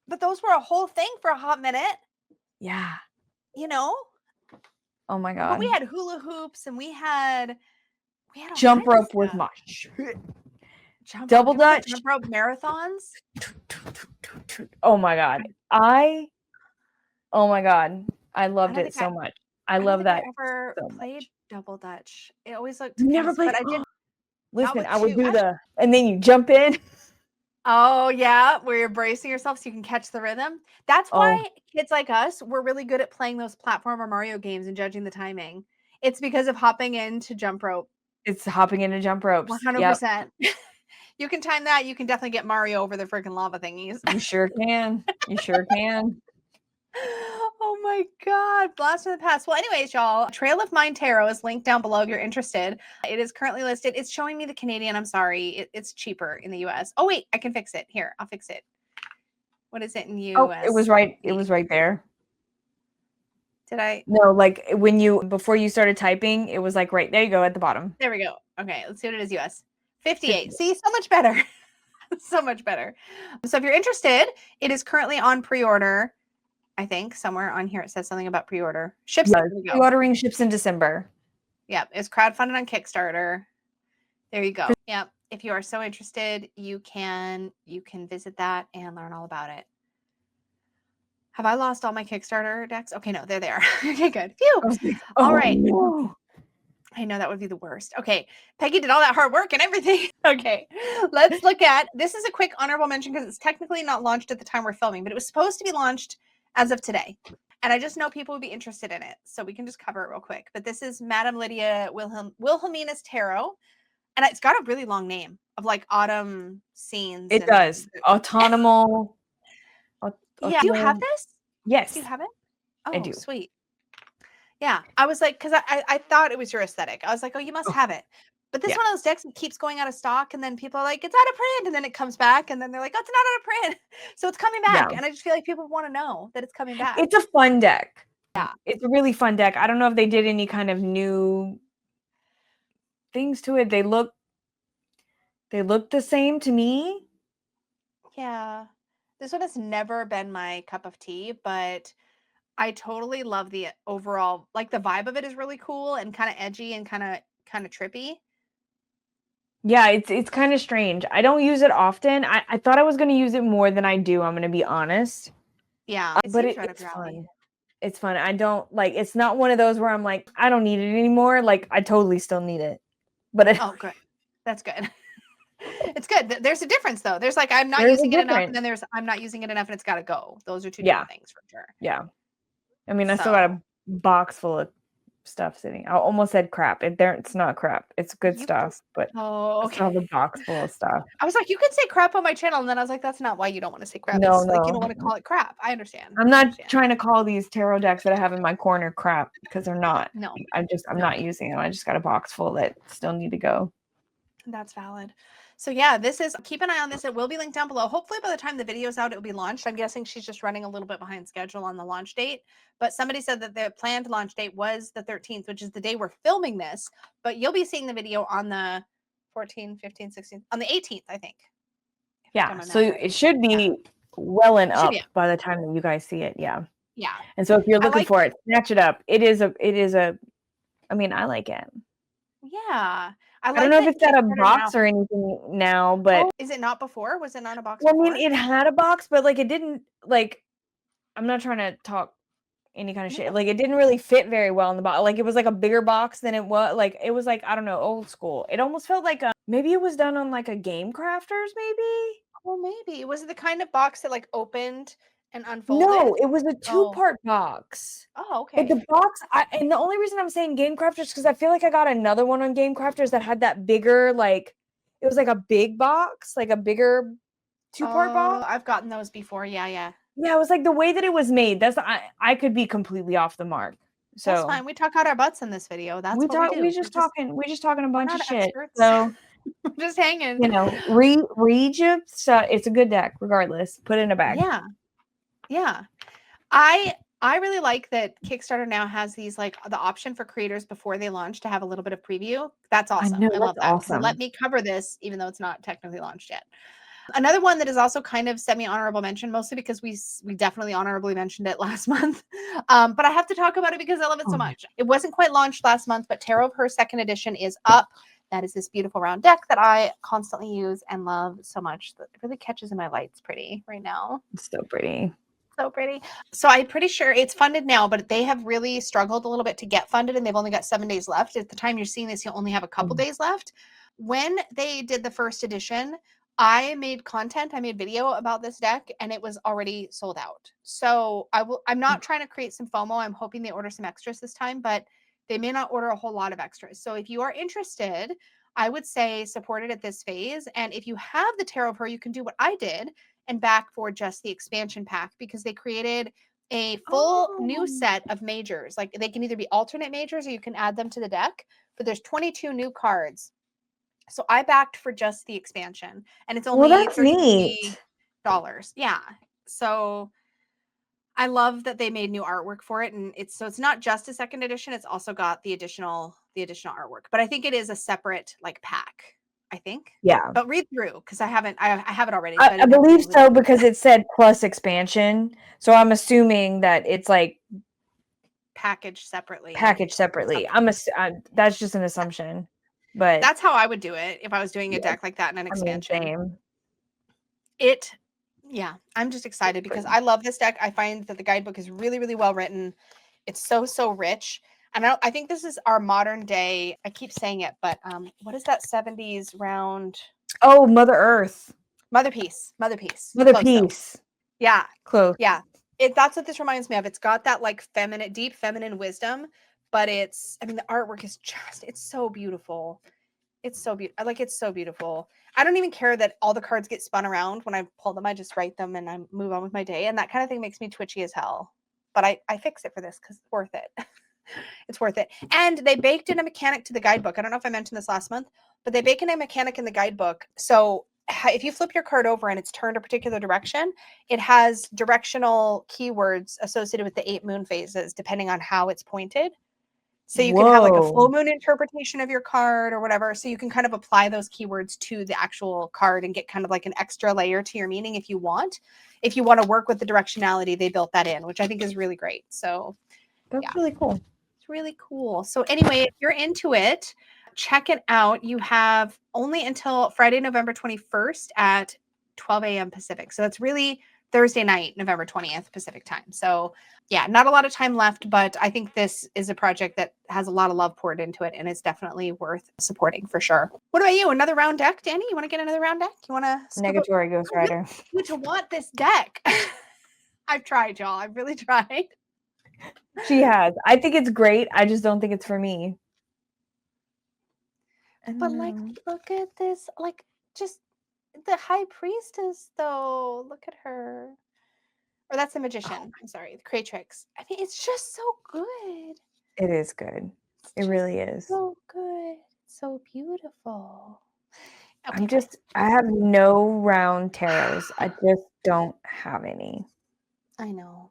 But those were a whole thing for a hot minute, Yeah. you know? Oh my But we god. had hula hoops and we had all Jump kinds of rope was stuff. my Jump rope. double Do you remember dutch. jump rope marathons? Oh my god. Oh my god. I loved it so much. I I don't love think I that ever so played much. double dutch. It always looked You kind never of, played but I didn't. Not Listen, with I would two. do and then you jump in. Oh yeah, where you're bracing yourself so you can catch the rhythm. That's Oh, why kids like us were really good at playing those platformer Mario games and judging the timing. It's because of hopping into jump rope. it's hopping into jump ropes. Yep. 100%. You can time that. You can definitely get Mario over the freaking lava thingies. You sure can. You sure can. Oh my god, blast from the past. Well, anyways, y'all, Trail of Mind Tarot is linked down below if you're interested. It is currently listed. It's showing me the Canadian. I'm sorry. It's cheaper in the US. Oh wait, I can fix it. Here, I'll fix it. What is it in US? Oh, it was right. It was right there. Did I? No, like before you started typing, it was like right there you go at the bottom. There we go. Okay, let's see what it is US. 58. See, so much better. So much better. So if you're interested, it is currently on pre-order. I think somewhere on here it says something about pre-order. Ships. Yes, pre-ordering ships in December. Yep, it's crowdfunded on Kickstarter. There you go. Yep. If you are so interested, you can visit that and learn all about it. Have I lost all my Kickstarter decks? Okay, no, there they are. Okay, good. Phew. All right. No. I know that would be the worst. Okay, Peggy did all that hard work and everything. Okay, let's look at, this is a quick honorable mention because it's technically not launched at the time we're filming, but it was supposed to be launched as of today. And I just know people would be interested in it, so we can just cover it real quick. But this is Madame Lydia Wilhelmina's Tarot. And it's got a really long name of like autumn scenes. It does. Autonomous. Yeah. Do you have this? Yes. Do you have it? Oh, I do. Sweet. Yeah. I was like, because I thought it was your aesthetic. I was like, oh, you must have it. But this is one of those decks that keeps going out of stock, and then people are like, it's out of print, and then it comes back, and then they're like, oh, it's not out of print. So it's coming back. Yeah. And I just feel like people want to know that it's coming back. It's a fun deck. Yeah. It's a really fun deck. I don't know if they did any kind of new things to it. They look the same to me. Yeah. This one has never been my cup of tea, but I totally love the overall, like the vibe of it is really cool and kind of edgy and kind of trippy. Yeah, it's kind of strange. I don't use it often. I thought I was going to use it more than I do. I'm going to be honest. Yeah, but it's fun. It's fun. I don't like, it's not one of those where I'm like, I don't need it anymore. Like, I totally still need it. But Oh, good. That's good. It's good. There's a difference though. There's like, I'm not There's a using it enough, and difference. then there's I'm not using it enough and it's got to go. Those are two Yeah. different things for sure. Yeah. I mean, I still got a box full of stuff sitting. I almost said crap. It's not crap. It's good stuff, but Oh, I still have a box full of stuff. I was like, you can say crap on my channel, and then I was like, that's not why you don't want to say crap. No, It's like you don't want to call it crap. I understand. I'm not trying to call these tarot decks that I have in my corner crap, because they're not. No. I'm not using them. I just got a box full that still need to go. That's valid. So yeah, keep an eye on this. It will be linked down below. Hopefully by the time the video's out, it'll be launched. I'm guessing she's just running a little bit behind schedule on the launch date. But somebody said that the planned launch date was the 13th, which is the day we're filming this. But you'll be seeing the video on the 14th, 15th, 16th, on the 18th, I think. Yeah, so it should be well and up by the time that you guys see it. Yeah. Yeah. And so if you're looking for it, snatch it up. It is a I mean, I like it. Yeah. I don't know if it's got a box or anything now, but is it not before? Was it not a box? Well, I mean, it had a box, but like it didn't like. I'm not trying to talk any kind of shit. Like it didn't really fit very well in the box. Like it was like a bigger box than it was. Like it was like, I don't know, old school. It almost felt like maybe it was done on like a Game Crafters, maybe. Well, maybe. Was it the kind of box that like opened and unfolded? No, it was a 2-part box. Oh, okay. But the box, and the only reason I'm saying Game Crafters because I feel like I got another one on Game Crafters that had that bigger, like it was like a big box, like a bigger 2-part box. I've gotten those before. Yeah. Yeah, it was like the way that it was made. I could be completely off the mark. So that's fine. We talk out our butts in this video. That's what we do. We're just talking a bunch of shit. Experts. So just hanging. You know, read you. So it's a good deck, regardless. Put it in a bag. Yeah. I really like that Kickstarter now has these like the option for creators before they launch to have a little bit of preview. That's awesome. I love that. Awesome. So let me cover this, even though it's not technically launched yet. Another one that is also kind of semi-honorable mention, mostly because we definitely honorably mentioned it last month. But I have to talk about it because I love it so much. It wasn't quite launched last month, but Tarot of Her 2nd edition is up. That is this beautiful round deck that I constantly use and love so much. That it really catches in my lights pretty right now. It's so pretty. So pretty. So I'm pretty sure it's funded now, but they have really struggled a little bit to get funded, and they've only got 7 days left. At the time you're seeing this, you'll only have a couple days left. When they did the 1st edition, I made video about this deck, and it was already sold out. So I'm not trying to create some FOMO. I'm hoping they order some extras this time, but they may not order a whole lot of extras. So if you are interested, I would say support it at this phase. And if you have the Tarot of Her, you can do what I did and back for just the expansion pack, because they created a full new set of majors. Like they can either be alternate majors or you can add them to the deck, but there's 22 new cards. So I backed for just the expansion, and it's only $33. Yeah. So I love that they made new artwork for it, and it's not just a 2nd edition, it's also got the additional artwork. But I think it is a separate like pack. I think. Yeah. But read through, because I have it already. So I believe so, because it said plus expansion. So I'm assuming that it's like packaged separately. That's just an assumption. But that's how I would do it if I was doing a deck like that in an expansion. I'm just excited because I love this deck. I find that the guidebook is really, really well written. It's so rich. And I think this is our modern day. I keep saying it, but what is that 70s round? Oh, Mother Earth. Mother Peace. Yeah. Close. Yeah. That's what this reminds me of. It's got that like deep feminine wisdom, but the artwork is it's so beautiful. It's so beautiful. It's so beautiful. I don't even care that all the cards get spun around when I pull them. I just write them and I move on with my day. And that kind of thing makes me twitchy as hell. But I fix it for this because it's worth it. It's worth it. And they baked in a mechanic to the guidebook. I don't know if I mentioned this last month, but they bake in a mechanic in the guidebook. So if you flip your card over and it's turned a particular direction, it has directional keywords associated with the 8 moon phases, depending on how it's pointed. So you can have like a full moon interpretation of your card or whatever. So you can kind of apply those keywords to the actual card and get kind of like an extra layer to your meaning if you want. If you want to work with the directionality, they built that in, which I think is really great. So that's really cool. It's really cool. So anyway, if you're into it, check it out. You have only until Friday, November 21st at 12 a.m. Pacific. So it's really Thursday night, November 20th, Pacific time. So yeah, not a lot of time left, but I think this is a project that has a lot of love poured into it and it's definitely worth supporting for sure. What about you? Another round deck, Danny? You want to get another round deck? You want to Negatory Ghost Rider. You to want this deck. I've tried, y'all. I've really tried. She has. I think it's great. I just don't think it's for me. But like, look at this. Like, just the High Priestess, though. Look at her. Or that's the Magician. I'm sorry, the Creatrix. I mean, it's just so good. It is good. It really is. So good. So beautiful. Okay, I have no round tarots. I just don't have any. I know.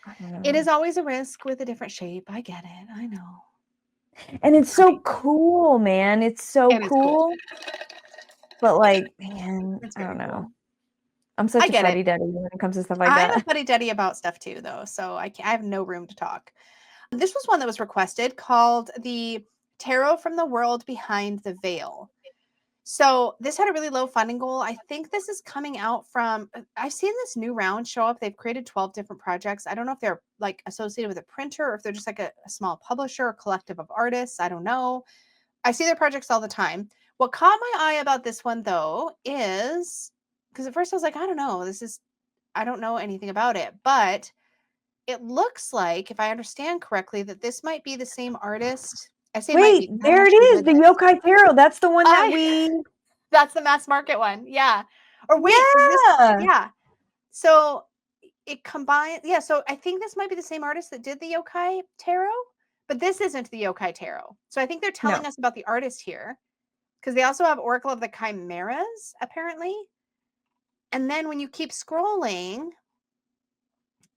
I don't know. It is always a risk with a different shape. I get it. I know. And it's so cool, man. It's so cool. But like, man, I don't know. Cool. I'm such a fuddy-duddy when it comes to stuff like that. I'm a fuddy-duddy about stuff too, though, so I have no room to talk. This was one that was requested called the Tarot from the World Behind the Veil. So this had a really low funding goal. I think this is coming out from, I've seen this new round show up. They've created 12 different projects. I don't know if they're like associated with a printer or if they're just like a small publisher or collective of artists. I don't know. I see their projects all the time. What caught my eye about this one, though, is because at first I was like, I don't know. I don't know anything about it. But it looks like, if I understand correctly, that this might be the same artist. I say wait, there it is, the Yokai Tarot. That's the one that that's the mass market one. Yeah. Or wait, yeah. So it combines, so I think this might be the same artist that did the Yokai Tarot, but this isn't the Yokai Tarot. So I think they're telling us about the artist here, because they also have Oracle of the Chimeras, apparently. And then when you keep scrolling,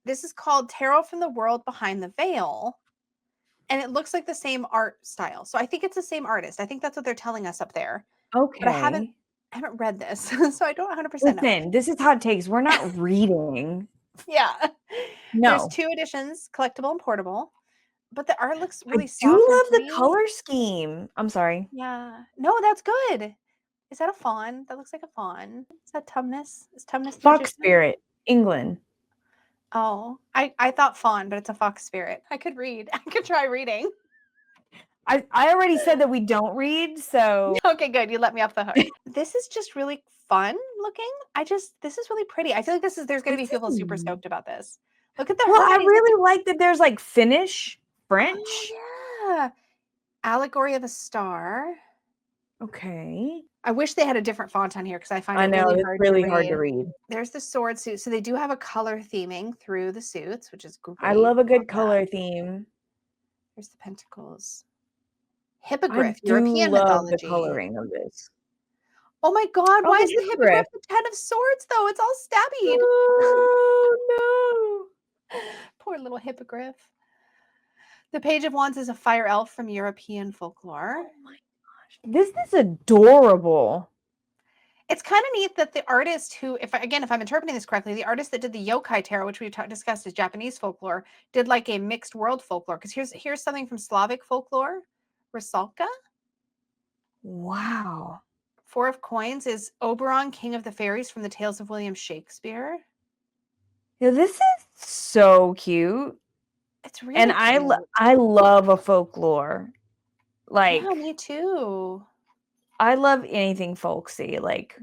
this is called Tarot from the World Behind the Veil. And it looks like the same art style. So I think it's the same artist. I think that's what they're telling us up there. Okay. But I haven't read this, so I don't 100% know. Listen, this is hot takes. We're not reading. Yeah. No. There's 2 editions, collectible and portable. But the art looks really soft. I do love the color scheme. I'm sorry. Yeah. No, that's good. Is that a fawn? That looks like a fawn. Is that Tumnus? Is Tumnus the Fox Spirit, England. Oh, I thought fawn, but it's a fox spirit. I could read. I could try reading. I already said that we don't read, so. Okay, good. You let me off the hook. This is just really fun looking. This is really pretty. I feel like there's going to be people super stoked about this. Look at the I really like that there's like Finnish, French. Oh, yeah. Allegory of a Star. Okay. I wish they had a different font on here because I find it really hard to read. There's the sword suit. So they do have a color theming through the suits, which is great. I love a good color theme. There's the pentacles. Hippogriff, European mythology. The coloring of this. Oh my God, why is the hippogriff the 10 of swords though? It's all stabby. Oh no. Poor little hippogriff. The Page of Wands is a fire elf from European folklore. Oh my gosh. This is adorable. It's kind of neat that the artist who, if I'm interpreting this correctly, the artist that did the Yokai Tarot, which we've discussed as Japanese folklore, did like a mixed world folklore. Because here's something from Slavic folklore. Rusalka. Wow. 4 of Coins is Oberon, King of the Fairies from the Tales of William Shakespeare. Yeah, this is so cute. It's really cute. I love a folklore. Like, yeah, me too. I love anything folksy. Like,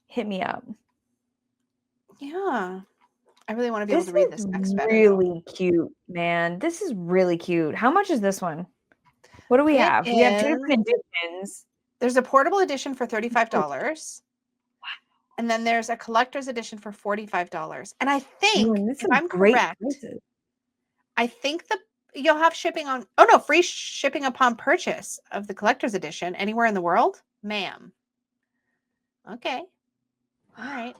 hit me up. Yeah. I really want to be able to read this next better. Really cute, man. This is really cute. How much is this one? What do we have? We have 2 different editions. There's a portable edition for $35. Wow. And then there's a collector's edition for $45. And I think, if I'm correct, I think you'll have shipping on, free shipping upon purchase of the collector's edition anywhere in the world, ma'am. Okay. All right.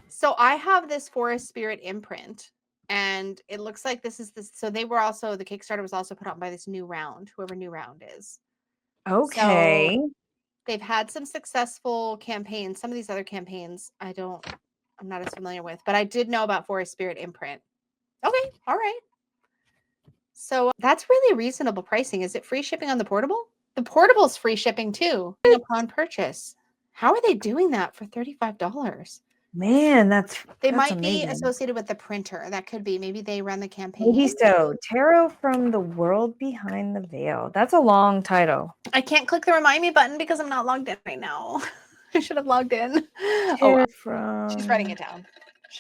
So I have this Forest Spirit imprint. And it looks like this is so the Kickstarter was also put on by this New Round, whoever New Round is. Okay. So they've had some successful campaigns. Some of these other campaigns I'm not as familiar with, but I did know about Forest Spirit imprint. Okay. All right. So that's really reasonable pricing. Is it free shipping on the portable? The portable is free shipping too upon purchase. How are they doing that for $35? Man, They that's might be amazing. associated with the printer. That could be. Maybe they run the campaign. Maybe so. Tarot from the World Behind the Veil. That's a long title. I can't click the remind me button because I'm not logged in right now. I should have logged in. Tarot She's writing it down.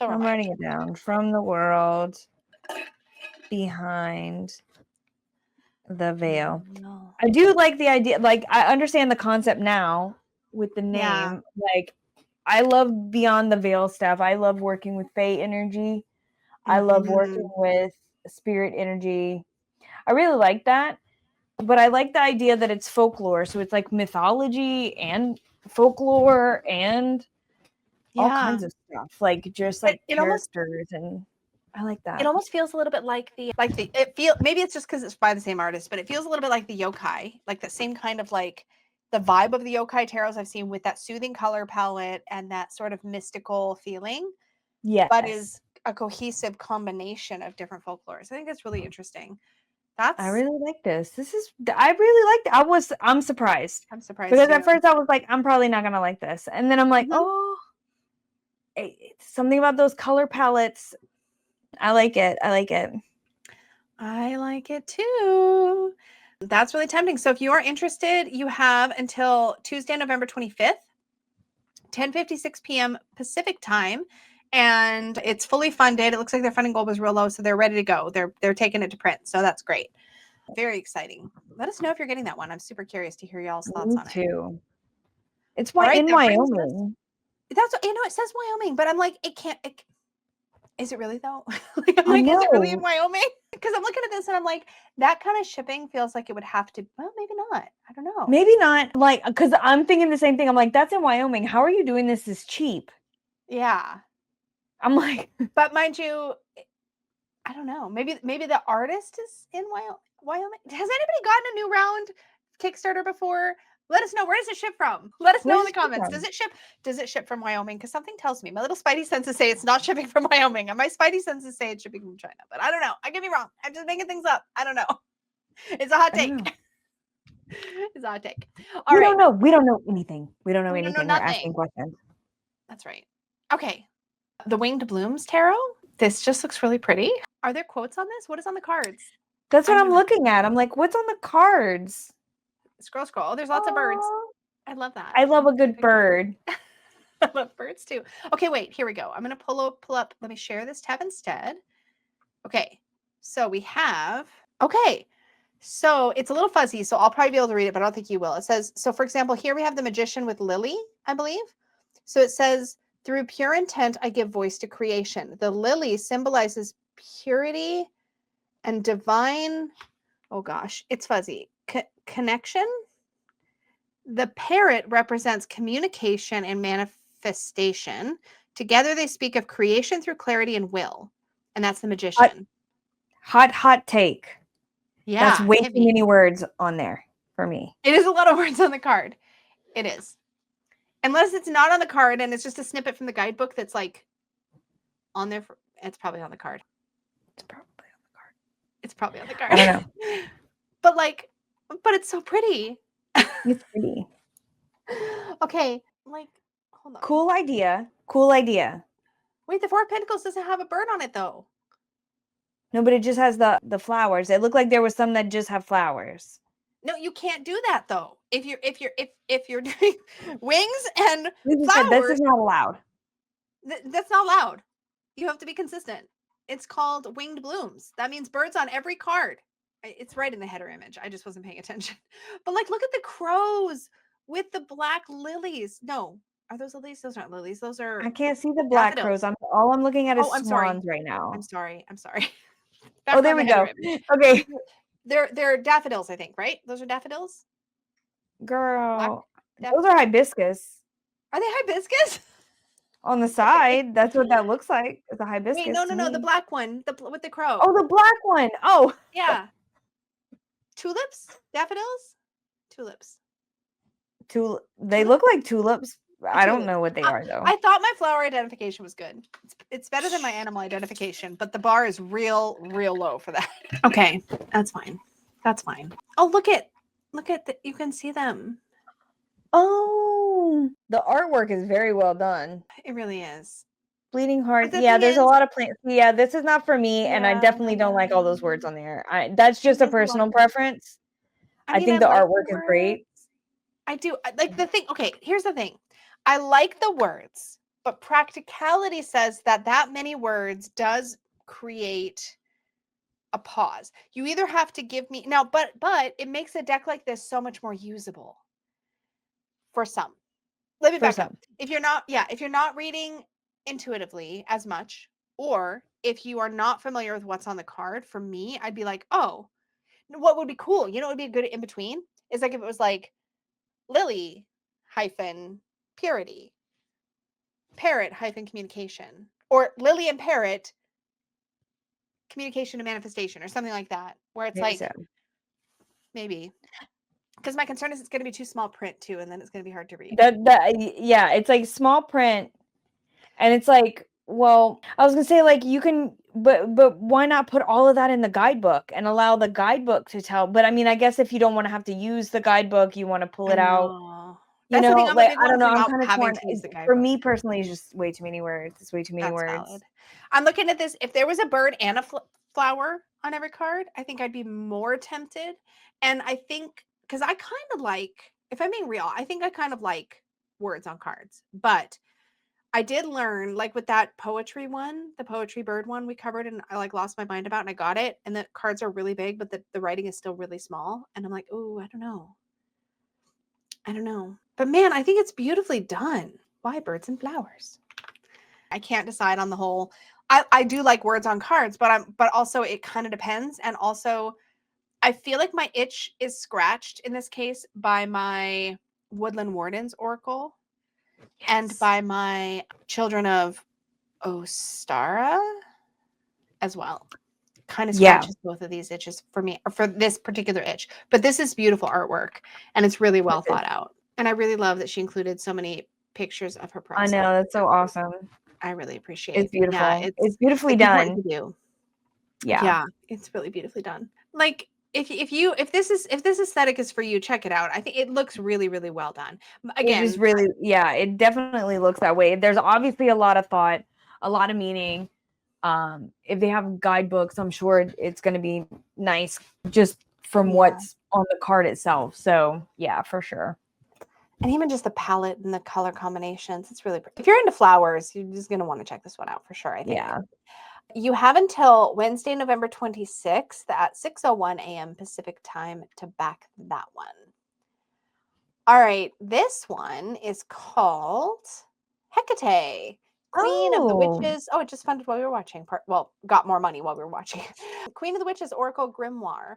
I'm writing it down. From the World Behind the Veil. No. I do like the idea. Like, I understand the concept now with the name. Yeah. Like, I love Beyond the Veil stuff. I love working with Fae energy. I love working with spirit energy. I really like that. But I like the idea that it's folklore. So it's like mythology and folklore and all kinds of stuff. Like, just like characters. And I like that. It almost feels a little bit like maybe it's just because it's by the same artist, but it feels a little bit like the yokai, like the same kind of like the vibe of the yokai tarots I've seen with that soothing color palette and that sort of mystical feeling. Yeah. But is a cohesive combination of different folklores. I think that's really interesting. I really like this. I really liked it. I'm surprised. I'm surprised because too. at first I was like, I'm probably not gonna like this, and then I'm like, oh, something about those color palettes. I like it. I like it. I like it too. That's really tempting. So if you are interested, you have until Tuesday, November 25th, 10:56 p.m. Pacific time. And it's fully funded. It looks like their funding goal was real low, so they're ready to go. They're taking it to print. So that's great. Very exciting. Let us know if you're getting that one. I'm super curious to hear y'all's thoughts on it. Me too. It's All right, in Wyoming. That's it says Wyoming, but I'm like, is it really though? Like, I'm like, is it really in Wyoming? Because I'm looking at this and I'm like, that kind of shipping feels like it would have to. Well, maybe not. I don't know. Maybe not. Like, because I'm thinking the same thing. I'm like, that's in Wyoming. How are you doing this? Is cheap? Yeah. I'm like, but mind you, I don't know. Maybe the artist is in Wyoming. Has anybody gotten a new round Kickstarter before? Let us know. Where does it ship from? Let us know in the comments. Does it ship from Wyoming? Because something tells me. My little spidey senses say it's not shipping from Wyoming. And my spidey senses say it's shipping from China. But I don't know. I could be wrong. I'm just making things up. I don't know. It's a hot take. It's a hot take. All right. Don't know. We don't know anything. We don't know anything. We're asking questions. That's right. Okay. The Winged Blooms Tarot. This just looks really pretty. Are there quotes on this? What is on the cards? That's what I'm looking at. I'm like, what's on the cards? Scroll. Oh, there's lots of birds. I love that. I love a good bird. I love birds too. Okay, wait. Here we go. I'm going to pull up. Let me share this tab instead. Okay. So we have. Okay. So it's a little fuzzy, so I'll probably be able to read it, but I don't think you will. It says, so for example, here we have the Magician with Lily, I believe. So it says, through pure intent, I give voice to creation. The lily symbolizes purity and divine, oh gosh, it's fuzzy, connection. The parrot represents communication and manifestation. Together they speak of creation through clarity and will. And that's the Magician. Hot take. Yeah. That's way too many words on there for me. It is a lot of words on the card. It is. Unless it's not on the card and it's just a snippet from the guidebook that's like on there. It's probably on the card. It's probably on the card. I don't know. but it's so pretty. It's pretty. Okay. Like, hold on. Cool idea. Wait, the Four of Pentacles doesn't have a bird on it though. No, but it just has the flowers. It looked like there was some that just have flowers. No, you can't do that though. If you're doing wings and flowers, this is not allowed. That's not allowed. You have to be consistent. It's called Winged Blooms. That means birds on every card. It's right in the header image. I just wasn't paying attention. But like, look at the crows with the black lilies. No, are those lilies? Those aren't lilies. Those are. I can't see the black crows. All I'm looking at is swans sorry. right now. I'm sorry. Oh, there we go. Okay. They're daffodils, I think, right? Those are daffodils? Girl. Those are hibiscus. Are they hibiscus? On the side. That's what that looks like. It's a hibiscus. Wait, no, the black one. With the crow. Oh, the black one. Oh. Yeah. Tulips? Daffodils? Tulips. They look like tulips. I don't know what they are though. I thought my flower identification was good. It's better than my animal identification, but the bar is real low for that. Okay, that's fine. Oh, look at you can see them. Oh, The artwork is very well done. It really is. Bleeding heart. the Yeah, thing there's a is- lot of plants. Yeah, this is not for me, and I Yeah. definitely don't like all those words on there. That's just a There's a lot personal of- preference. I mean, think the like artwork is great. I do. Like the thing, okay, here's the thing. I like the words, but practicality says that many words does create a pause. You either have to give me now, but it makes a deck like this so much more usable for some. Let me For back up. some. If you're not reading intuitively as much, or if you are not familiar with what's on the card, for me, I'd be like, oh, what would be cool? You know, what would be a good in between is like if it was like Lily hyphen purity, parrot hyphen communication, or Lily and parrot communication and manifestation, or something like that, where it's Maybe like so. maybe because my concern is it's going to be too small print too, and then it's going to be hard to read. Yeah, it's like small print, and it's like, well, I was gonna say like you can, but why not put all of that in the guidebook and allow the guidebook to tell? But I mean, I guess if you don't want to have to use the guidebook, you want to pull it out. You That's the know, thing. I'm a like big I one don't know. for I'm not kind of having torn. to use the For guidebook. me personally, it's just way too many words. It's way too many That's words. valid. I'm looking at this. If there was a bird and a flower on every card, I think I'd be more tempted. And I think because I kind of like, if I'm being real, I think I kind of like words on cards. But I did learn, like with that poetry one, the poetry bird one we covered, and I like lost my mind about, and I got it. And the cards are really big, but the writing is still really small. And I'm like, oh, I don't know. But man, I think it's beautifully done. Why birds and flowers? I can't decide on the whole. I do like words on cards, but also it kind of depends. And also I feel like my itch is scratched in this case by my Woodland Wardens Oracle and by my Children of Ostara as well. Kind of scratches both of these itches for me, or for this particular itch. But this is beautiful artwork, and it's really well thought out. And I really love that she included so many pictures of her process. I know, that's so awesome. I really appreciate It's beautiful. Yeah, it's beautifully done. To do. Yeah, it's really beautifully done. Like if this aesthetic is for you, check it out. I think it looks really, really well done. Again, it is really, yeah, it definitely looks that way. There's obviously a lot of thought, a lot of meaning. If they have guidebooks, I'm sure it's going to be nice just from what's on the card itself. So yeah, for sure. And even just the palette and the color combinations, it's really pretty. If you're into flowers, you're just going to want to check this one out for sure, I think. Yeah. You have until Wednesday, November 26th at 6:01 a.m. Pacific time to back that one. All right, this one is called Hekate, Queen of the Witches. Oh, it just funded while we were watching. Got more money while we were watching. Queen of the Witches Oracle Grimoire.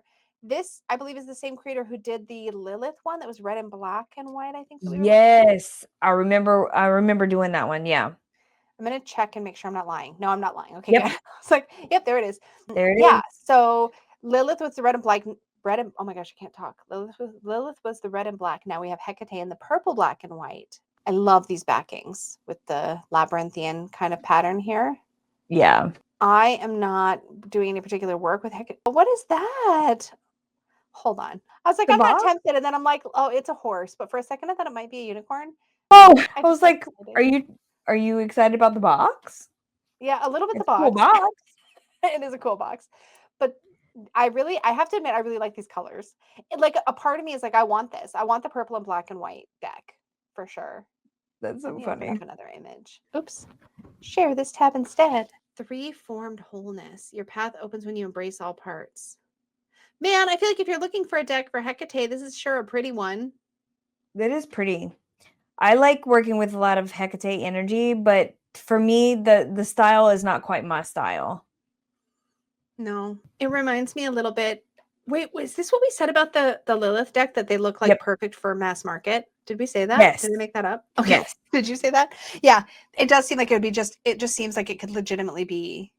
This, I believe, is the same creator who did the Lilith one that was red and black and white, I think. Yes, I remember doing that one. Yeah. I'm going to check and make sure I'm not lying. No, I'm not lying. Okay, good. It's like, yep, there it is. There it is. Yeah, so Lilith was the red and black. Oh my gosh, I can't talk. Lilith was the red and black. Now we have Hekate in the purple, black, and white. I love these backings with the labyrinthian kind of pattern here. Yeah. I am not doing any particular work with Hekate. What is that? Hold on. I was like, I'm not tempted. And then I'm like, oh, it's a horse. But for a second, I thought it might be a unicorn. Oh, I was like, are you excited about the box? Yeah, a little bit. It's the box. A cool box. It is a cool box. But I have to admit, I really like these colors. Like a part of me is like, I want this. I want the purple and black and white deck for sure. That's so funny. Another image. Oops. Share this tab instead. 3-formed wholeness. Your path opens when you embrace all parts. Man, I feel like if you're looking for a deck for Hekate, this is sure a pretty one. That is pretty. I like working with a lot of Hekate energy, but for me, the style is not quite my style. No, it reminds me a little bit. Wait, was this what we said about the Lilith deck, that they look like perfect for mass market? Did we say that? Yes. Did we make that up? Okay. Yes. Did you say that? Yeah. It does seem like it just seems like it could legitimately be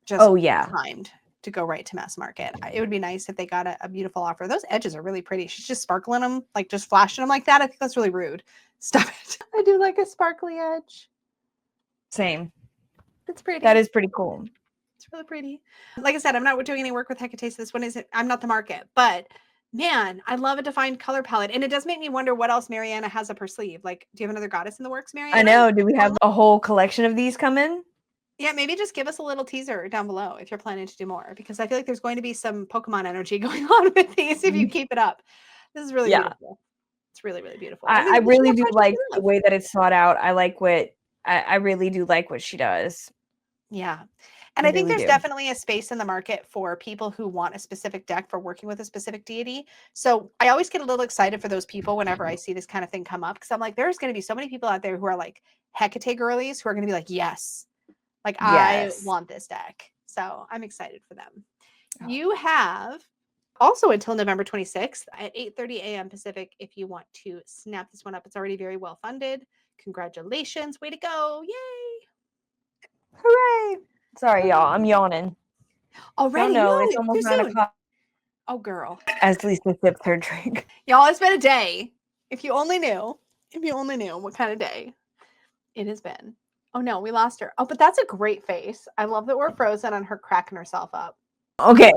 just timed to go right to mass market. It would be nice if they got a beautiful offer. Those edges are really pretty. She's just sparkling them, like just flashing them like that. I think that's really rude. Stop it. I do like a sparkly edge. Same. It's pretty. That is pretty cool. It's really pretty. Like I said, I'm not doing any work with Hekate, so this one isn't. I'm not the market, but Man, I love a defined color palette. And it does make me wonder what else Mariana has up her sleeve. Like, do you have another goddess in the works, Mariana? I know. Do we have a whole collection of these coming? Yeah, maybe just give us a little teaser down below if you're planning to do more, because I feel like there's going to be some Pokemon energy going on with these if you keep it up. This is really beautiful. It's really, really beautiful. I really do like the way that it's thought out. I like what I really do like what she does. Yeah. And I think there's definitely a space in the market for people who want a specific deck for working with a specific deity. So I always get a little excited for those people whenever I see this kind of thing come up, because I'm like, there's going to be so many people out there who are like Hekate girlies who are going to be like, yes, like I want this deck. So I'm excited for them. Oh. You have also until November 26th at 8:30 a.m. Pacific if you want to snap this one up. It's already very well funded. Congratulations. Way to go. Yay. Hooray. Sorry, y'all. I'm yawning. Already? No, it's almost 9 o'clock. Oh, girl. As Lisa sips her drink. Y'all, it's been a day. If you only knew what kind of day it has been. Oh, no, we lost her. Oh, but that's a great face. I love that we're frozen on her cracking herself up. Okay,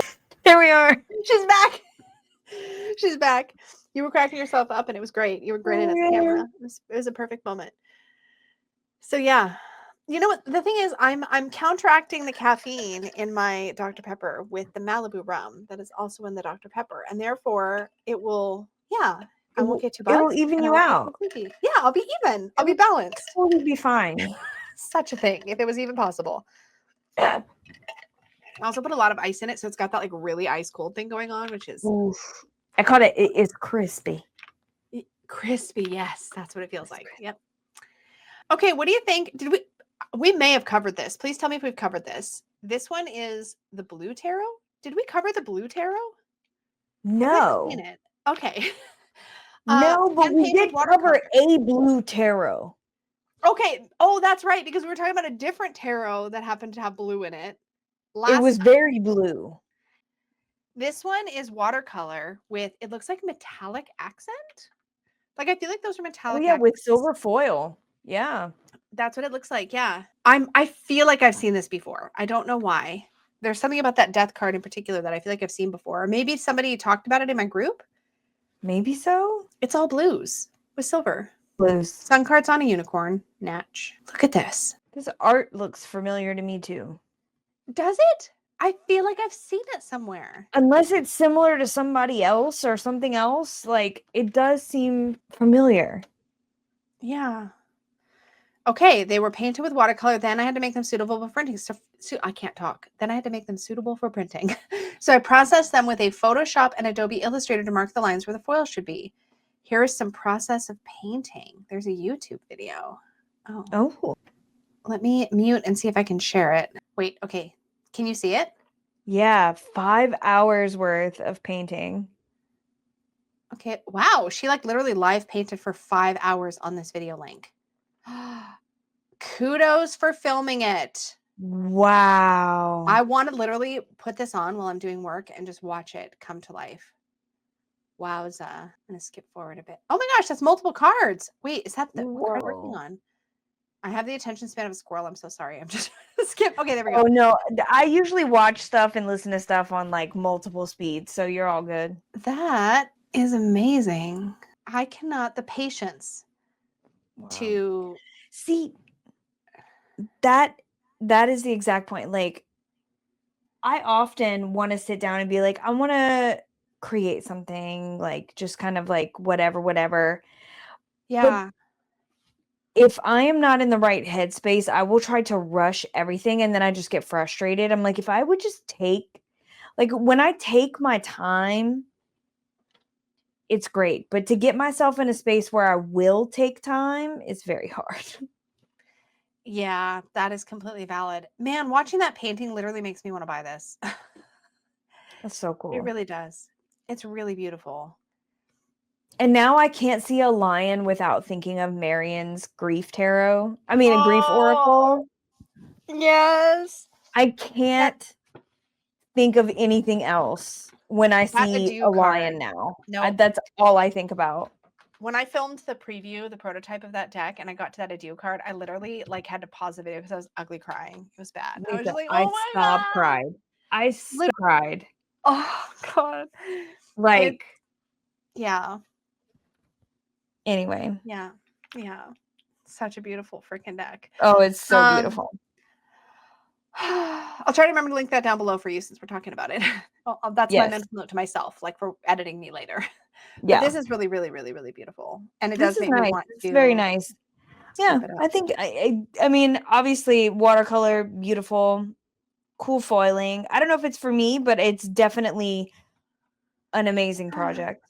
there we are. She's back. She's back. You were cracking yourself up, and it was great. You were grinning at the camera. It was a perfect moment. So, yeah. You know what? The thing is, I'm counteracting the caffeine in my Dr. Pepper with the Malibu rum that is also in the Dr. Pepper. And therefore, it will, I won't get too buzzed. It'll even you out. Yeah, I'll be even. I'll be balanced. It'll be fine. Such a thing, if it was even possible. I also put a lot of ice in it, so it's got that like really ice cold thing going on, which is... Oof. I call it is crispy. Crispy, yes. That's what it feels like. Yep. Okay, what do you think? We may have covered this. Please tell me if we've covered this. This one is the blue tarot. Did we cover the blue tarot? No. Okay. No, but we did cover a blue tarot. Okay. Oh, that's right. Because we were talking about a different tarot that happened to have blue in it. It was very blue. This one is watercolor with, it looks like metallic accent. Like, I feel like those are metallic. Oh, yeah, with silver foil. Yeah. That's what it looks like. Yeah. I feel like I've seen this before. I don't know why. There's something about that death card in particular that I feel like I've seen before. Or maybe somebody talked about it in my group. Maybe so. It's all blues with silver. Blues. Sun cards on a unicorn. Natch. Look at this. This art looks familiar to me too. Does it? I feel like I've seen it somewhere. Unless it's similar to somebody else or something else. Like, it does seem familiar. Yeah. Okay, they were painted with watercolor. Then I had to make them suitable for printing. So I can't talk. Then I had to make them suitable for printing. So I processed them with a Photoshop and Adobe Illustrator to mark the lines where the foil should be. Here is some process of painting. There's a YouTube video. Oh. Let me mute and see if I can share it. Wait, okay. Can you see it? Yeah, 5 hours worth of painting. Okay. Wow. She like literally live painted for 5 hours on this video link. Kudos for filming it. Wow. I want to literally put this on while I'm doing work and just watch it come to life. Wowza. I'm going to skip forward a bit. Oh my gosh, that's multiple cards. Wait, is that what card I'm working on? I have the attention span of a squirrel. I'm so sorry. I'm just skip. Okay, there we go. Oh no, I usually watch stuff and listen to stuff on like multiple speeds, so you're all good. That is amazing. I cannot, the patience to see that is the exact point. Like, I often want to sit down and be like, I want to create something, like just kind of like whatever. Yeah. But if I am not in the right headspace, I will try to rush everything and then I just get frustrated. I'm like, if I would just take, like when I take my time, it's great. But to get myself in a space where I will take time is very hard. Yeah, that is completely valid. Man, watching that painting literally makes me want to buy this. That's so cool. It really does. It's really beautiful. And now I can't see a lion without thinking of Marion's grief tarot. I mean, a grief oracle. Yes. I can't think of anything else when I see a lion now. No, that's all I think about. When I filmed the preview, the prototype of that deck, and I got to that adieu card, I literally like had to pause the video because I was ugly crying. It was bad. Lisa, I was just like, oh my God. Cried. I cried. Oh God. Like Yeah. Anyway. Yeah. Such a beautiful freaking deck. Oh, it's so beautiful. I'll try to remember to link that down below for you since we're talking about it. That's my Yes. mental note to myself, like for editing me later. Yeah. But this is really, really, really, really beautiful. And it This does is make me nice. want It's to very nice. Yeah, scoop it up. I think I mean, obviously watercolor, beautiful, cool foiling. I don't know if it's for me, but it's definitely an amazing project.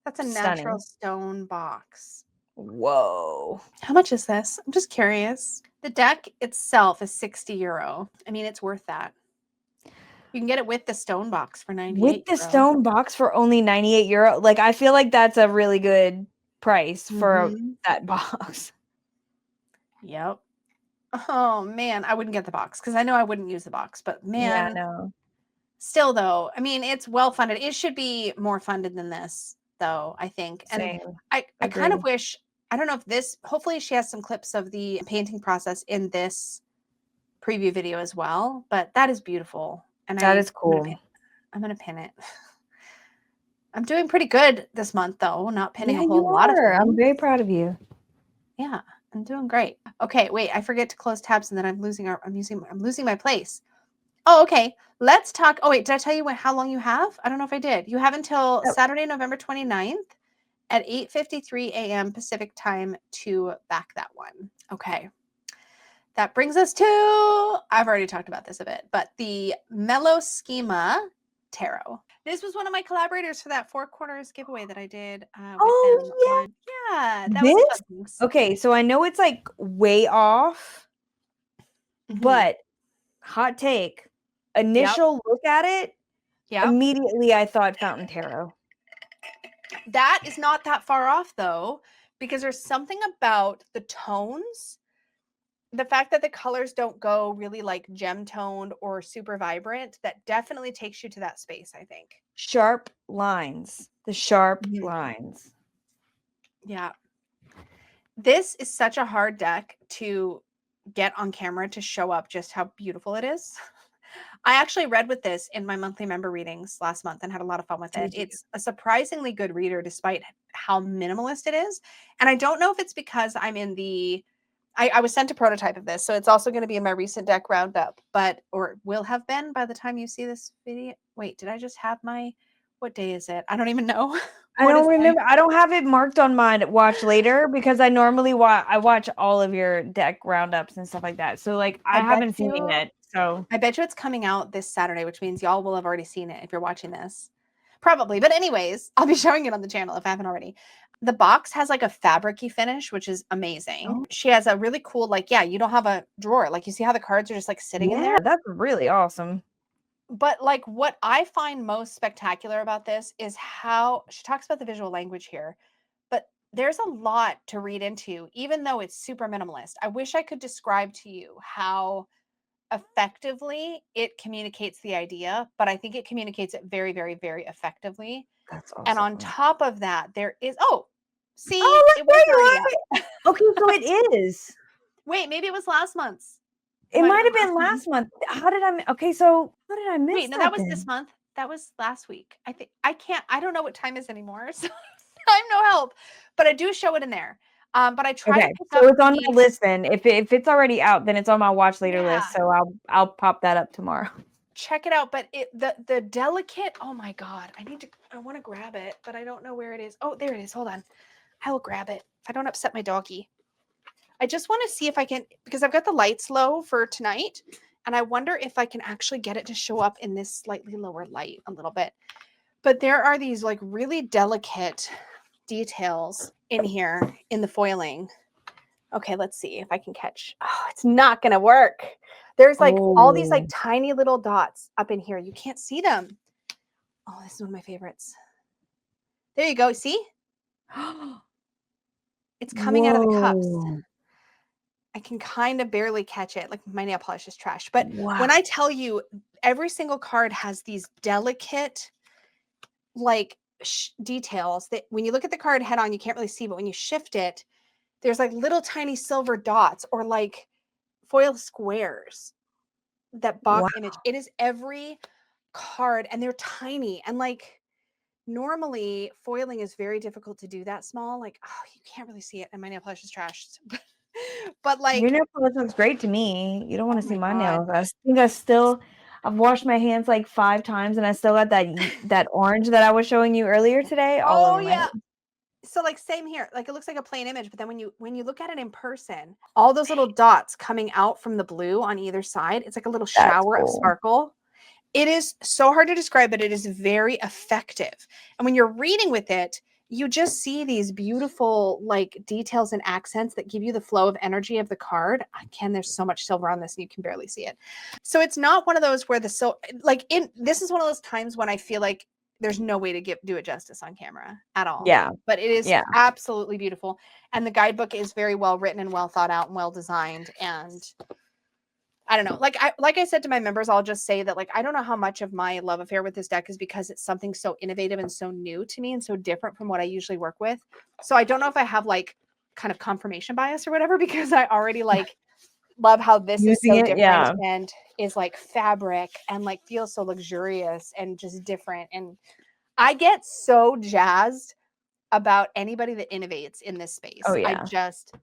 That's a natural Stunning. stone box. Whoa. How much is this? I'm just curious. The deck itself is €60. I mean, it's worth that. You can get it with the stone box for 98 With the stone box for only €98. Like, I feel like that's a really good price for that box. Yep. Oh man, I wouldn't get the box because I know I wouldn't use the box, but man, no. Still though, I mean, it's well funded. It should be more funded than this, though, I think. Same. And I kind of Agree. wish, I don't know if this, hopefully she has some clips of the painting process in this preview video as well, but that is beautiful. And That is cool. I'm gonna pin it. I'm doing pretty good this month though, not pinning Yeah, a whole you lot of are. I'm things. very proud of you. Yeah, I'm doing great. Okay, wait, I forget to close tabs and then I'm losing my place. Oh, okay. Let's talk. Oh, wait, did I tell you how long you have? I don't know if I did. You have until Saturday, November 29th at 8:53 a.m. Pacific time to back that one. Okay. That brings us to, I've already talked about this a bit, but the Mellow Schema Tarot. This was one of my collaborators for that Four Corners giveaway that I did with them. Yeah. Yeah, that was was okay. So I know it's like way off, but hot take. Initial look at it, immediately I thought Fountain Tarot. That is not that far off though, because there's something about the tones, the fact that the colors don't go really like gem toned or super vibrant, that definitely takes you to that space, I think. Sharp lines. The sharp lines. Yeah. This is such a hard deck to get on camera to show up just how beautiful it is. I actually read with this in my monthly member readings last month and had a lot of fun with it. It's a surprisingly good reader despite how minimalist it is. And I don't know if it's because I'm in the, I was sent a prototype of this, so it's also going to be in my recent deck roundup, or will have been by the time you see this video. Wait, did I just have what day is it? I don't even know. I don't remember. I don't have it marked on mine watch later because I normally watch all of your deck roundups and stuff like that. So like I haven't seen it yet. So I bet you it's coming out this Saturday, which means y'all will have already seen it if you're watching this. Probably. But anyways, I'll be showing it on the channel if I haven't already. The box has like a fabric-y finish, which is amazing. Oh. She has a really cool, like, yeah, you don't have a drawer. Like you see how the cards are just like sitting in there? That's really awesome. But like what I find most spectacular about this is how she talks about the visual language here, but there's a lot to read into, even though it's super minimalist. I wish I could describe to you how effectively it communicates the idea, but I think it communicates it very, very, very effectively. That's awesome. And on top of that, there is, see, it was already out. Okay, so it is. Wait, maybe it was last month's. It might have been last month. How did I miss Wait, no, that was this month. That was last week. I don't know what time is anymore, so I'm no help. But I do show it in there. But I try to pick up. So it's on my list then. If it's already out, then it's on my watch later list. So I'll pop that up tomorrow. Check it out. But the delicate, oh my God. I want to grab it, but I don't know where it is. Oh, there it is. Hold on. I will grab it if I don't upset my doggy. I just want to see if I can, because I've got the lights low for tonight, and I wonder if I can actually get it to show up in this slightly lower light a little bit. But there are these like really delicate details in here in the foiling. Okay, let's see if I can catch. Oh, it's not going to work. There's like all these like tiny little dots up in here. You can't see them. Oh, this is one of my favorites. There you go. See? It's coming out of the cups. I can kind of barely catch it. Like my nail polish is trash. But when I tell you every single card has these delicate like details that when you look at the card head on, you can't really see, but when you shift it, there's like little tiny silver dots or like foil squares that box image. It is every card and they're tiny and like normally foiling is very difficult to do that small. Like, oh, you can't really see it, and my nail polish is trashed. But like, Your nail polish looks great to me. You don't want to oh see my my God. nails. I've washed my hands like 5 times, and I still got that orange that I was showing you earlier today all Oh over my yeah. hand. So like same here. Like it looks like a plain image, but then when you look at it in person, all those little dots coming out from the blue on either side, it's like a little That's shower of cool. sparkle. It is so hard to describe, but it is very effective. And when you're reading with it, you just see these beautiful like details and accents that give you the flow of energy of the card. Again, there's so much silver on this and you can barely see it. So it's not one of those where this is one of those times when I feel like there's no way to do it justice on camera at all. Yeah. But it is Yeah. absolutely beautiful. And the guidebook is very well written and well thought out and well designed. And I don't know. Like I said to my members, I'll just say that like I don't know how much of my love affair with this deck is because it's something so innovative and so new to me and so different from what I usually work with. So I don't know if I have like kind of confirmation bias or whatever because I already like love how this is so different and is like fabric and like feels so luxurious and just different. And I get so jazzed about anybody that innovates in this space. Oh yeah.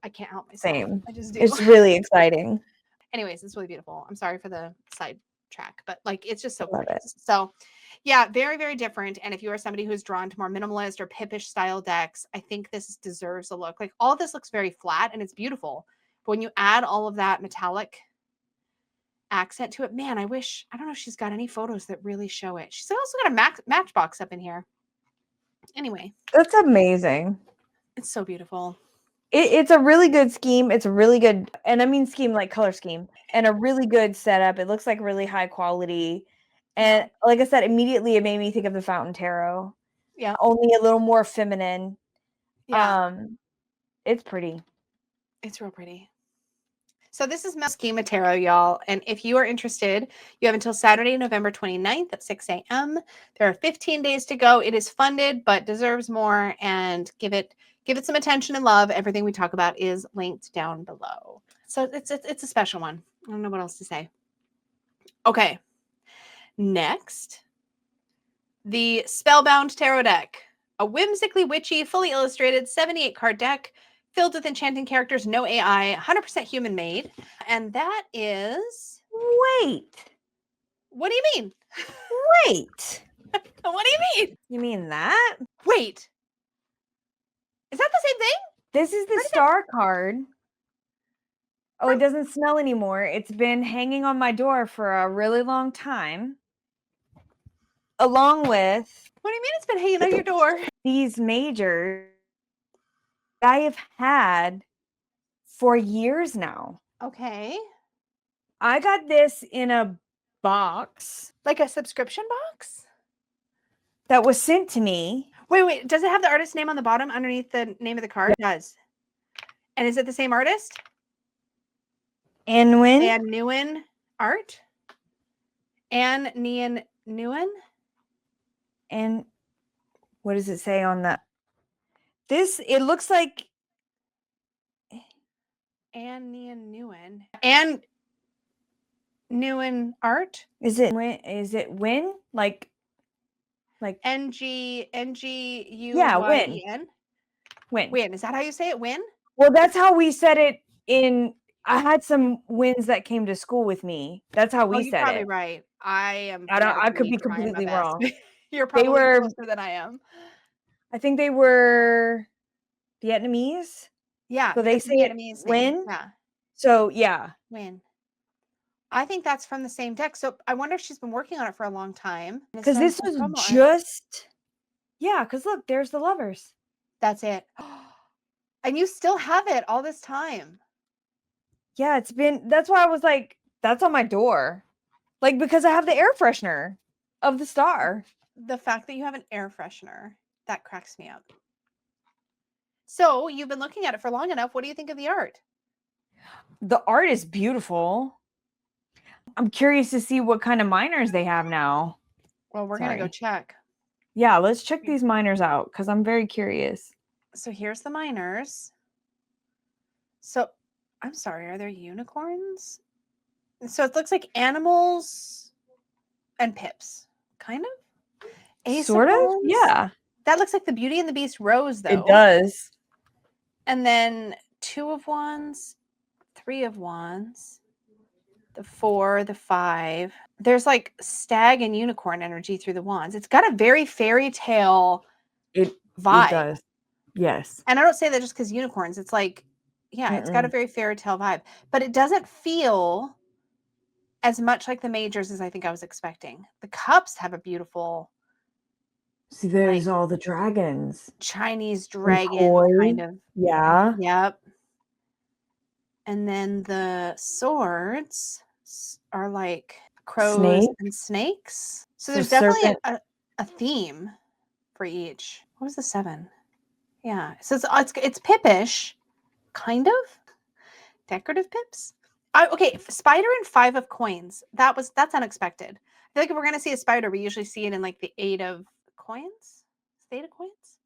I can't help myself. Same. I just do. It's really exciting. Anyways, it's really beautiful. I'm sorry for the side track, but like it's just so Love gorgeous. So yeah, very, very different. And if you are somebody who's drawn to more minimalist or pippish style decks, I think this deserves a look. Like all this looks very flat and it's beautiful. But when you add all of that metallic accent to it, man, I don't know if she's got any photos that really show it. She's also got a matchbox up in here. Anyway. That's amazing. It's so beautiful. It's a really good scheme. It's a really good, and I mean scheme like color scheme, and a really good setup. It looks like really high quality. And like I said, immediately it made me think of the Fountain Tarot. Yeah. Only a little more feminine. Yeah. It's pretty. It's real pretty. So this is Schema Tarot, y'all. And if you are interested, you have until Saturday, November 29th at 6 a.m. There are 15 days to go. It is funded, but deserves more. And give it some attention and love. Everything we talk about is linked down below. So it's a special one. I don't know what else to say. Okay. Next, the Spellbound Tarot deck. A whimsically witchy, fully illustrated 78 card deck filled with enchanting characters, no AI, 100% human made. And that is... Wait. What do you mean? Wait. What do you mean? You mean that? Wait. Is that the same thing? This is the star card. Oh, it doesn't smell anymore. It's been hanging on my door for a really long time. Along with... What do you mean it's been hanging on your door? These majors I have had for years now. Okay. I got this in a box. Like a subscription box? That was sent to me. Wait. Does it have the artist's name on the bottom underneath the name of the card? Yeah. It does. And is it the same artist? Anne Nguyen art? Anne Nguyen? And what does it say on that? It looks like Anne Nguyen. Anne Nguyen art? Is it Win? Like Nguyen? Yeah, Win. Win. Is that how you say it? Win? Well, that's how we said it I had some wins that came to school with me. That's how we said it. You're probably right. I could be completely wrong. You're probably closer than I am. I think they were Vietnamese. Yeah. So they say Vietnamese Win. Yeah. So yeah. Win. I think that's from the same deck. So I wonder if she's been working on it for a long time. Because this was just... Yeah, because look, there's the lovers. That's it. And you still have it all this time. Yeah, that's why I was like, that's on my door. Like, because I have the air freshener of the star. The fact that you have an air freshener, that cracks me up. So you've been looking at it for long enough. What do you think of the art? The art is beautiful. I'm curious to see what kind of minors they have now. Well, we're going to go check. Yeah, let's check these minors out because I'm very curious. So here's the minors. So I'm sorry, are there unicorns? So it looks like animals and pips, kind of. Sort of, yeah. That looks like the Beauty and the Beast rose, though. It does. And then 2 of Wands, 3 of Wands, the 4, the 5. There's like stag and unicorn energy through the wands. It's got a very fairy tale vibe. It does. Yes. And I don't say that just because unicorns. It's like, yeah, it's got a very fairy tale vibe. But it doesn't feel as much like the majors as I think I was expecting. The cups have a beautiful... See, there's all the dragons. Chinese dragon kind of. Yeah. Yep. And then the swords are like crows and snakes. So there's definitely a theme for each. What was the 7? Yeah. So it's pippish, kind of. Decorative pips. Okay, spider and 5 of coins. That's unexpected. I feel like if we're gonna see a spider, we usually see it in like the 8 of coins. 8 of coins?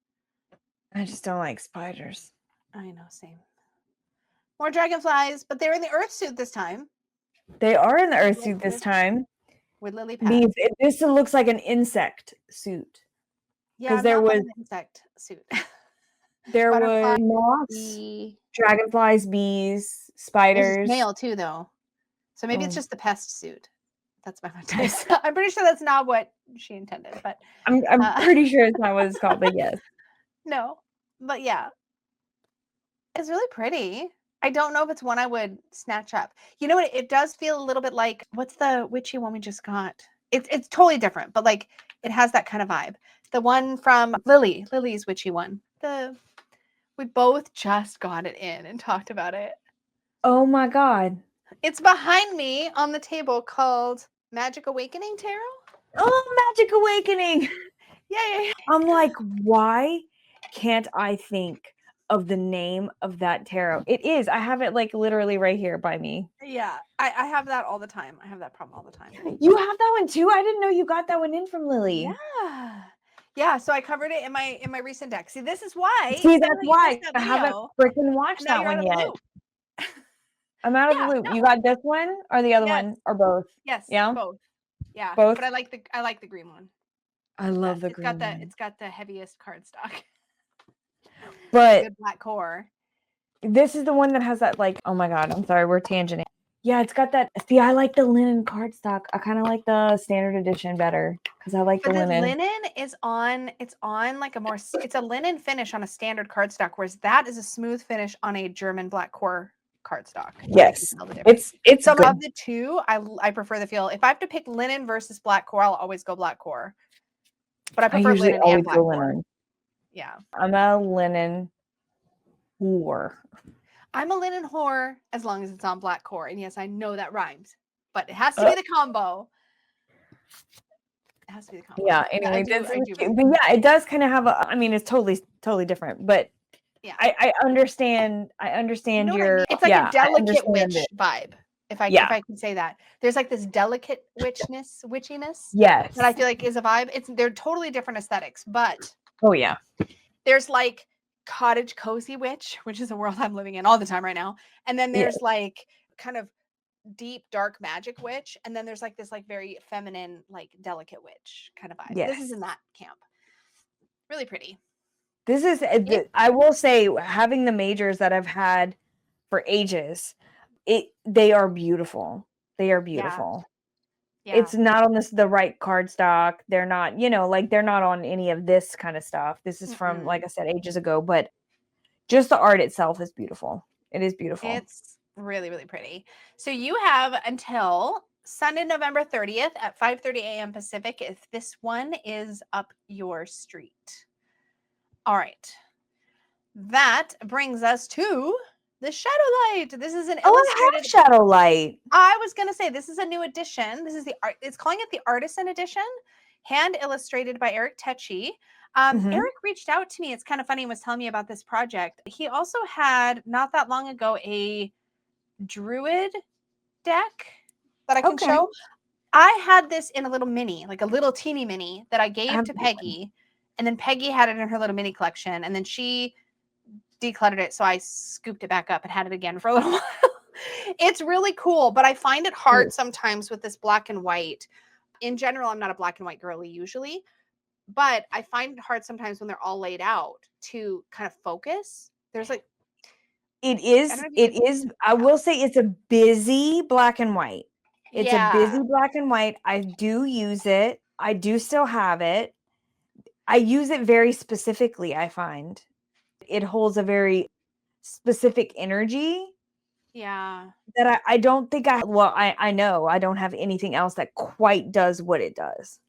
I just don't like spiders. I know, same. More dragonflies, but they're in the earth suit this time. They are in the earth suit this time. With lily pads. This looks like an insect suit. Yeah, because there was an insect suit. There were moths, dragonflies, bees, spiders. It's male too, though. So maybe it's just the pest suit. That's my dice. I'm pretty sure that's not what she intended, but I'm pretty sure it's not what it's called, but yes. No, but yeah, it's really pretty. I don't know if it's one I would snatch up. You know what? It does feel a little bit like, what's the witchy one we just got? It's totally different, but like it has that kind of vibe. The one from Lily's witchy one. We both just got it in and talked about it. Oh my God. It's behind me on the table called Magic Awakening Tarot. Oh, Magic Awakening. Yeah. I'm like, why can't I think of the name of that tarot? It is. I have it like literally right here by me. Yeah, I have that all the time. I have that problem all the time. You have that one too? I didn't know you got that one in from Lily. Yeah. So I covered it in my recent deck. See, this is why. See, that's why I haven't freaking watched that one yet. I'm out of the loop. No. You got this one or the other one or both? Yes. Yeah. Both. Yeah. Both. But I like the green one. I love the green one. It's got the heaviest cardstock. But good black core. This is the one that has that like, oh my God, I'm sorry, we're tangenting. Yeah, it's got that. See, I like the linen cardstock. I kind of like the standard edition better because I like the linen. The linen is on. It's on like it's a linen finish on a standard cardstock, whereas that is a smooth finish on a German black core cardstock. Yes, it's so good. Of the two, I prefer the feel. If I have to pick linen versus black core, I'll always go black core. But I prefer linen and black core. Yeah, I'm a linen whore. I'm a linen whore as long as it's on black core. And yes, I know that rhymes, but it has to be the combo. It has to be the combo. Yeah, anyway, but yeah, it does kind of have a, I mean, it's totally different, but yeah, I understand your, it's like a delicate witch vibe. If I can say that. There's like this delicate witchiness. Yes. That I feel like is a vibe. They're totally different aesthetics, but oh yeah. There's like cottage cozy witch, which is a world I'm living in all the time right now. And then there's like kind of deep dark magic witch, and then there's like this like very feminine like delicate witch kind of vibe. This is in that camp. Really pretty. This is I will say, having the majors that I've had for ages, they are beautiful. They are beautiful. Yeah. It's not on the right cardstock. They're not, they're not on any of this kind of stuff. This is from, like I said, ages ago, but just the art itself is beautiful. It is beautiful. It's really, really pretty. So you have until Sunday, November 30th at 5:30 a.m. Pacific if this one is up your street. All right. That brings us to the Shadowlight. This is an illustrated Shadowlight. I was going to say this is a new edition. This is it's calling it the Artisan Edition, hand illustrated by Eric Tecci. Eric reached out to me. It's kind of funny. He was telling me about this project. He also had not that long ago a Druid deck that I can show. I had this in a little mini, like a little teeny mini that I gave to Peggy, and then Peggy had it in her little mini collection, and then she decluttered it, so I scooped it back up and had it again for a little while. It's really cool, but I find it hard sometimes with this black and white. In general, I'm not a black and white girly usually, but I find it hard sometimes when they're all laid out to kind of focus. There's like It I don't is. know if you It can is. I will say it's a busy black and white. It's a busy yeah. black and white. I do use it. I do still have it. I use it very specifically, I find. It holds a very specific energy Yeah. that I don't think I know I don't have anything else that quite does what it does.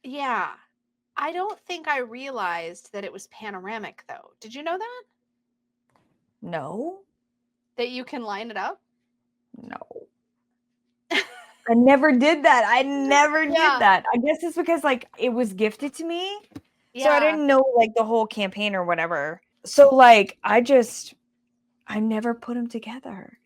Yeah. I don't think I realized that it was panoramic though. Did you know that? No, That you can line it up? no. I never did that. I never did Yeah. that. I guess it's because like it was gifted to me. So I Yeah. didn't know like the whole campaign or whatever. So like I never put them together.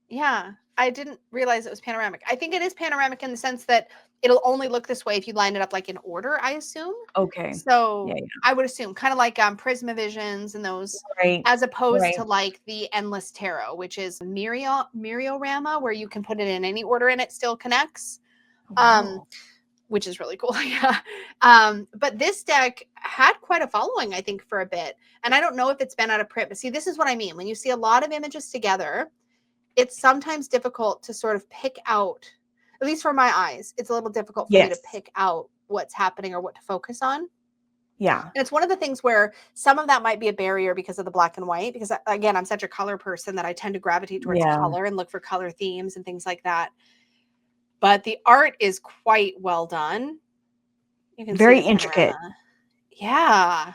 Yeah. I didn't realize it was panoramic. I think it is panoramic in the sense that it'll only look this way if you line it up like in order, I assume. Okay. So Yeah. I would assume kind of like Prismavisions and those, Right. as opposed Right. to like the Endless Tarot, which is Miriorama, where you can put it in any order and it still connects. Wow. Which is really cool. Yeah. But this deck had quite a following, I think, for a bit. And I don't know if it's been out of print, but see, this is what I mean. When you see a lot of images together, it's sometimes difficult to sort of pick out, at least for my eyes, it's a little difficult for me to Yes. pick out what's happening or what to focus on. Yeah. And it's one of the things where some of that might be a barrier because of the black and white, because again, I'm such a color person that I tend to gravitate towards color and look for color themes and things like that. But the art is quite well done. You can Very see the intricate. panorama. Yeah.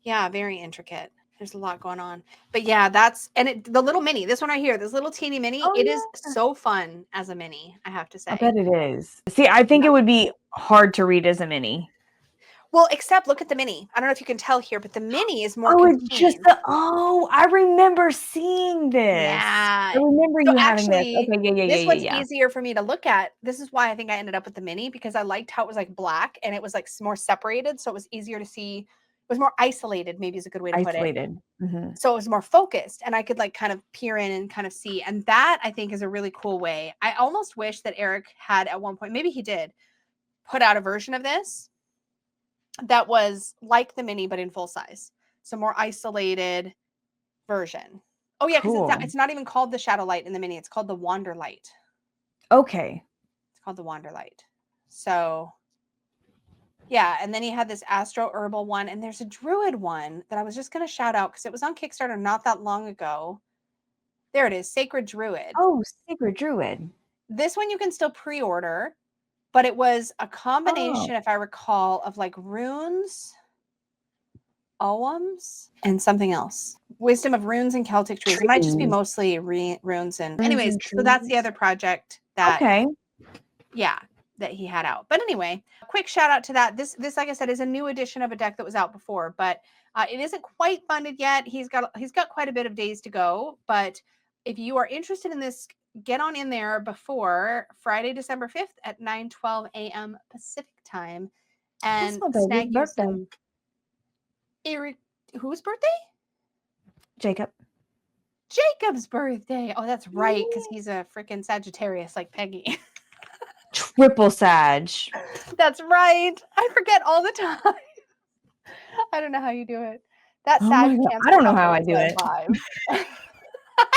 Yeah, very intricate. There's a lot going on. But yeah, the little mini, this one right here, this little teeny mini, Oh, it is yeah. so fun as a mini, I have to say. I bet it is. See, I think Yeah. it would be hard to read as a mini. Well, except look at the mini. I don't know if you can tell here, but the mini is more Oh, it's just contained. I remember seeing this. Yeah. I remember So you having this. actually, Okay, this one's yeah. easier for me to look at. This is why I think I ended up with the mini, because I liked how it was like black and it was like more separated. So it was easier to see. It was more isolated, maybe is a good way to put it. Isolated. Mm-hmm. So it was more focused and I could like kind of peer in and kind of see. And that I think is a really cool way. I almost wish that Eric had at one point, maybe he did, put out a version of this that was like the mini, but in full size. So more isolated version. Oh yeah, because Cool. it's not even called the Shadow Light in the mini. It's called the Wander Light. Okay. It's called the Wander Light. So yeah, and then he had this Astro Herbal one, and there's a Druid one that I was just going to shout out because it was on Kickstarter not that long ago. There it is, Sacred Druid. Oh, Sacred Druid. This one you can still pre-order, but it was a combination, if I recall, of like runes, oghams, and something else. Wisdom of runes and Celtic trees. It might just be mostly runes and anyways, so that's the other project that that he had out. But anyway, quick shout out to that. This like I said is a new edition of a deck that was out before, but it isn't quite funded yet. He's got quite a bit of days to go, but if you are interested in this, get on in there before Friday, December 5th at 9:12 a.m. Pacific time and snag you some whose birthday? Jacob's birthday. Oh, that's right, because he's a freaking Sagittarius like Peggy. Triple Sag. That's right. I forget all the time. I don't know how you do it. That Sag Cancer. I don't know how I do it.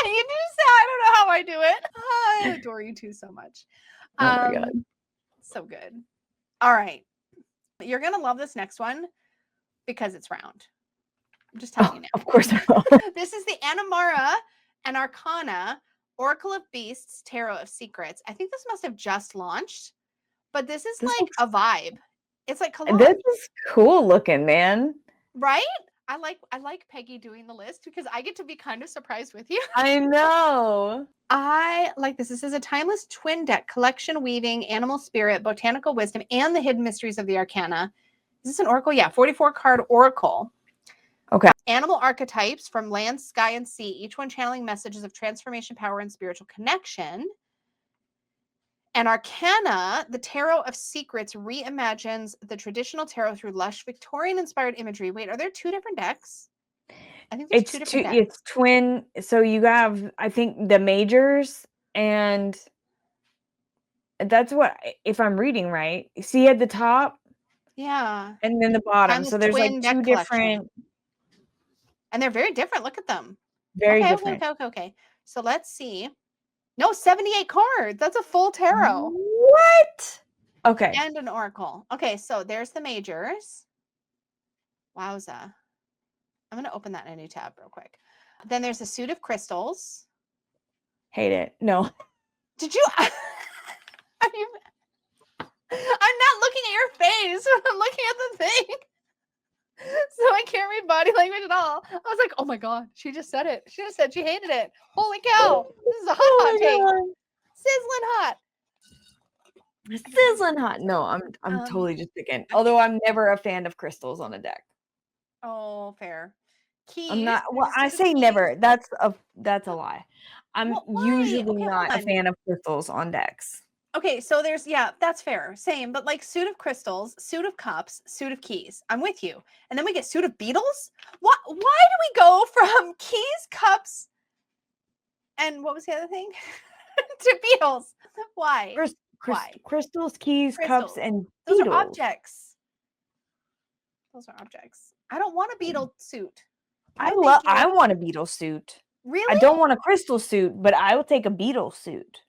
You do say I don't know how I do it. I adore you two so much. Oh my God. So good. All right. You're gonna love this next one because it's round. I'm just telling you now. Of course I will. This is the Anamara and Arcana Oracle of Beasts Tarot of Secrets. I think this must have just launched, but this is like a vibe. It's like collage. This is cool looking, man. Right? I like Peggy doing the list because I get to be kind of surprised with you. I know. I like this. This is a timeless twin deck collection weaving animal spirit, botanical wisdom, and the hidden mysteries of the Arcana. Is this an oracle? Yeah, 44 card oracle. Okay. Animal archetypes from land, sky, and sea, each one channeling messages of transformation, power, and spiritual connection. And Arcana, the Tarot of Secrets, reimagines the traditional tarot through lush Victorian-inspired imagery. Wait, are there two different decks? I think there's two different decks. It's twin. So you have, I think, the majors and That's what, if I'm reading right. See at the top Yeah. and then the bottom. Timeless So there's like Twin two deck collection. different, And they're very different. Look at them. very Okay, different. okay. So let's see. No, 78 cards. That's a full tarot. What? Okay. And an oracle. Okay, so there's the majors. Wowza. I'm going to open that in a new tab real quick. Then there's a suit of crystals. Hate it. No. Did you? I'm not looking at your face. I'm looking at the thing. So I can't read body language at all. I was like, oh my God, she just said it. She just said she hated it. Holy cow. This is a hot take. Sizzling hot. Sizzling hot. No, I'm totally just picking. Although I'm never a fan of crystals on a deck. Oh, fair. Keys. I'm not. Well, I say never. That's a lie. I'm usually not a fan of crystals on decks. Okay, so there's that's fair. Same, but like suit of crystals, suit of cups, suit of keys. I'm with you. And then we get suit of beetles. Why do we go from keys, cups, and what was the other thing? to beetles? Why? Why? Crystals, keys, cups, and those beetles. are objects. Those are objects. I don't want a beetle suit. I want a beetle suit. Really? I don't want a crystal suit, but I will take a beetle suit.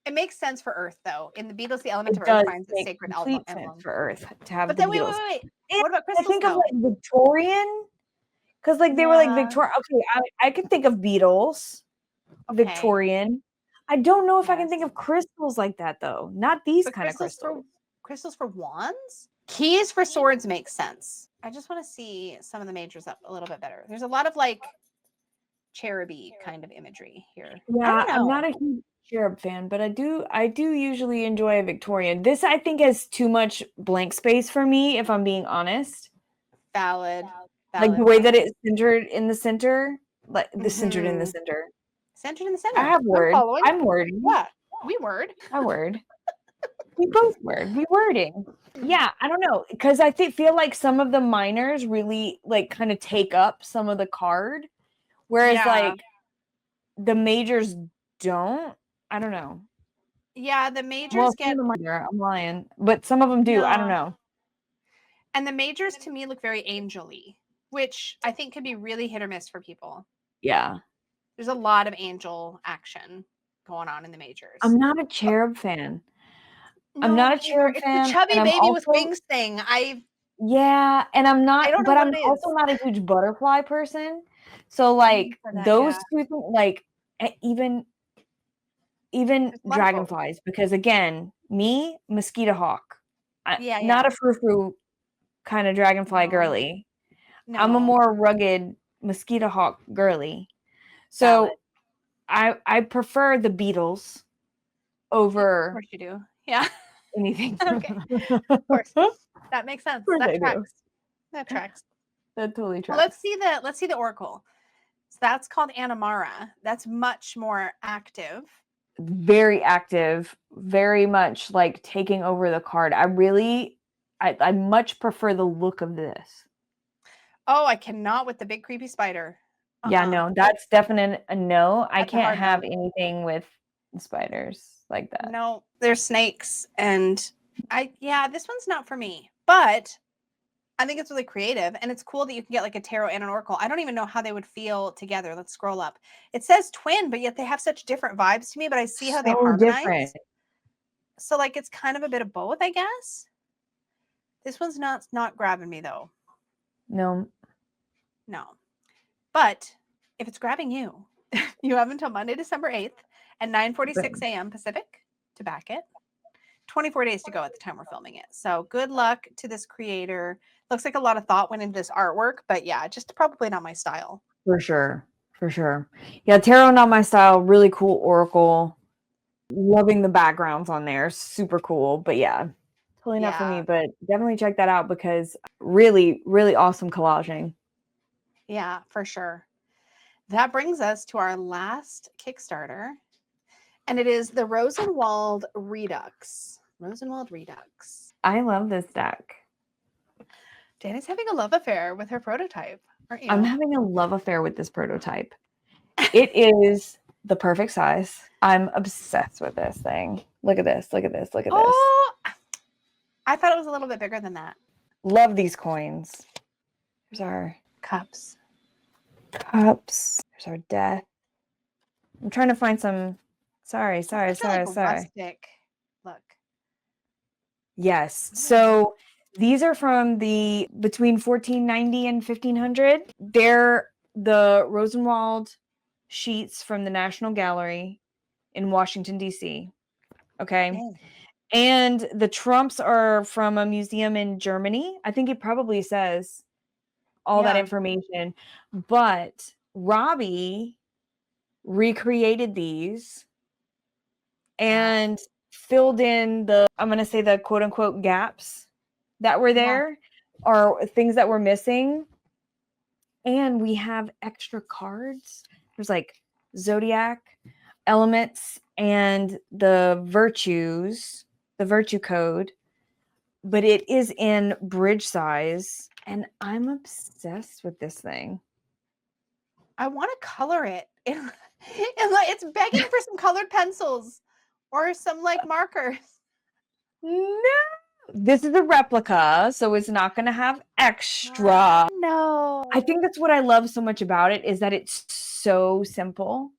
It makes sense for Earth, though. In the Beatles, the element of Earth finds its sacred emblem. For Earth to have. But then wait. What about crystals? I think of like Victorian, because like they were like Victorian. Okay, I can think of beetles, Victorian. I don't know if I can think of crystals like that though. Not these kind of crystals. Crystals for wands? Keys for swords makes sense. I just want to see some of the majors up a little bit better. There's a lot of like cheruby kind of imagery here. Yeah, I'm not a huge cherub fan, but I do usually enjoy a Victorian. This I think has too much blank space for me, if I'm being honest. Valid. Like the way that it's centered in the center, like centered in the center. Centered in the center. I have word. I'm wording. What? We word. I word. We both word. We wording. Yeah, I don't know, because I feel like some of the minors really like kind of take up some of the card, whereas like the majors don't. I don't know. Yeah, the majors get. I'm lying, but some of them do. No. I don't know. And the majors to me look very angel-y, which I think can be really hit or miss for people. Yeah. There's a lot of angel action going on in the majors. I'm not a cherub fan. No, I'm not a cherub fan. It's the chubby baby with wings thing. Yeah, and I'm not, but I'm also not a huge butterfly person. So like those two things, like even dragonflies, because again, me, mosquito hawk. Not a frou-frou kind of dragonfly girly. No. I'm a more rugged mosquito hawk girly. So I prefer the beetles over. Of course you do. Yeah. Anything. Okay. Of course. That makes sense. That tracks. That tracks. That totally tracks. Well, let's see the oracle. So that's called Anamara. That's much more active. Very active. Very much like taking over the card. I much prefer the look of this. Oh, I cannot with the big creepy spider. Yeah, no, that's definite a no. I can't have anything with spiders like that. No, there's snakes, and this one's not for me. But I think it's really creative, and it's cool that you can get like a tarot and an oracle. I don't even know how they would feel together. Let's scroll up. It says twin, but yet they have such different vibes to me. But I see how they harmonize. Different. So like it's kind of a bit of both, I guess. This one's not grabbing me though. No. But if it's grabbing you, you have until Monday, December 8th at 9:46 a.m. Pacific to back it. 24 days to go at the time we're filming it. So good luck to this creator. Looks like a lot of thought went into this artwork, but yeah, just probably not my style. For sure. Yeah, tarot, not my style. Really cool oracle. Loving the backgrounds on there. Super cool. But yeah, totally not for me, but definitely check that out because really, really awesome collaging. Yeah, for sure. That brings us to our last Kickstarter, and it is the Rosenwald Redux. I love this deck. Danny's having a love affair with her prototype, aren't you? I'm having a love affair with this prototype. It is the perfect size. I'm obsessed with this thing. Look at this. Look at this. Look at this. Oh, I thought it was a little bit bigger than that. Love these coins. Here's our Cups. There's our death. I'm trying to find some. Sorry. Rustic. Look. Yes. So these are from the between 1490 and 1500. They're the Rosenwald sheets from the National Gallery in Washington, D.C. Okay. And the trumps are from a museum in Germany. I think it probably says all that information. But Robbie recreated these and filled in the, I'm going to say the quote unquote gaps that were there or things that were missing. And we have extra cards. There's like zodiac elements and the virtues, the virtue code, but it is in bridge size. And I'm obsessed with this thing. I want to color it. It's begging for some colored pencils or some like markers. No, this is a replica, so it's not going to have extra. No. I think that's what I love so much about it is that it's so simple.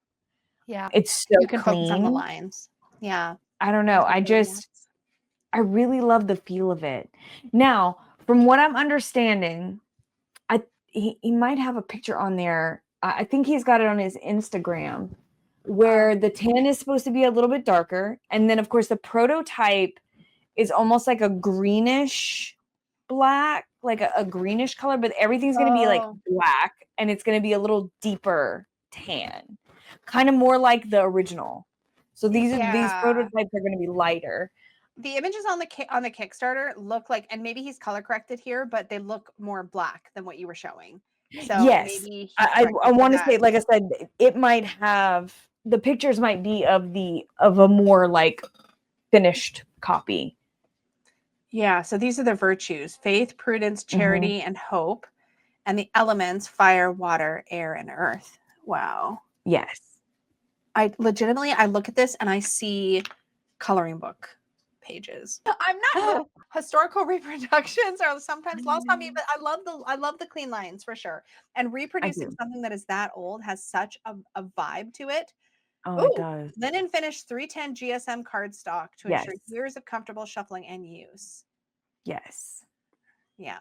Yeah. It's so you can clean. focus on the lines. Yeah. I don't know. I really love the feel of it. Now, from what I'm understanding, he might have a picture on there. I think he's got it on his Instagram where the tan is supposed to be a little bit darker. And then, of course, the prototype is almost like a greenish black, like a greenish color, but everything's going to be like black and it's going to be a little deeper tan, kind of more like the original. So these prototypes are going to be lighter. The images on the Kickstarter look like, and maybe he's color corrected here, but they look more black than what you were showing. So yes, maybe I want to say, like I said, it might have, the pictures might be of a more like finished copy. Yeah. So these are the virtues: faith, prudence, charity, and hope, and the elements: fire, water, air, and earth. Wow. Yes. I look at this and I see coloring book pages. I'm not historical reproductions are sometimes lost on me, but I love the clean lines for sure. And reproducing something that is that old has such a vibe to it. Oh, it does. Linen finished 310 GSM cardstock to ensure years of comfortable shuffling and use. Yes. Yeah.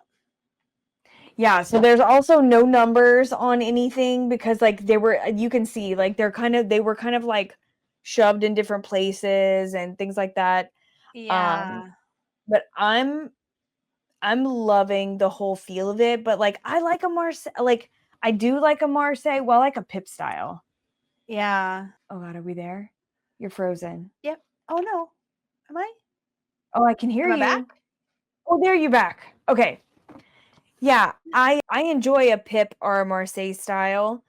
Yeah, so there's also no numbers on anything because like you can see like they were kind of like shoved in different places and things like that. Yeah. But I'm loving the whole feel of it, but like I like a Marseille, like I do like a Marseille, well, like a Pip style. Yeah. Oh God, are we there? You're frozen. Yep. Oh no. Am I? Oh, I can hear you. Back? Oh, there you're back. Okay. Yeah, I enjoy a Pip or a Marseille style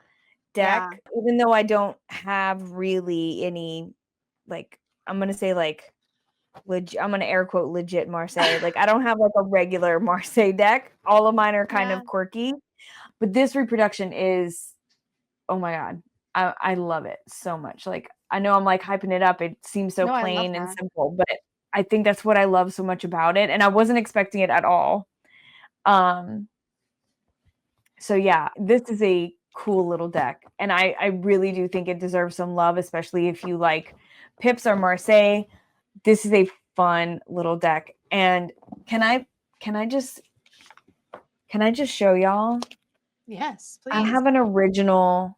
deck, even though I don't have really any, like, I'm going to say like, I'm going to air quote legit Marseille. Like I don't have like a regular Marseille deck. All of mine are kind of quirky, but this reproduction is, oh my God, I love it so much. Like I know I'm like hyping it up. It seems so plain and simple, but I think that's what I love so much about it. And I wasn't expecting it at all. So yeah, this is a cool little deck. And I really do think it deserves some love, especially if you like Pips or Marseille. This is a fun little deck. And can I just show y'all? Yes, please. I have an original.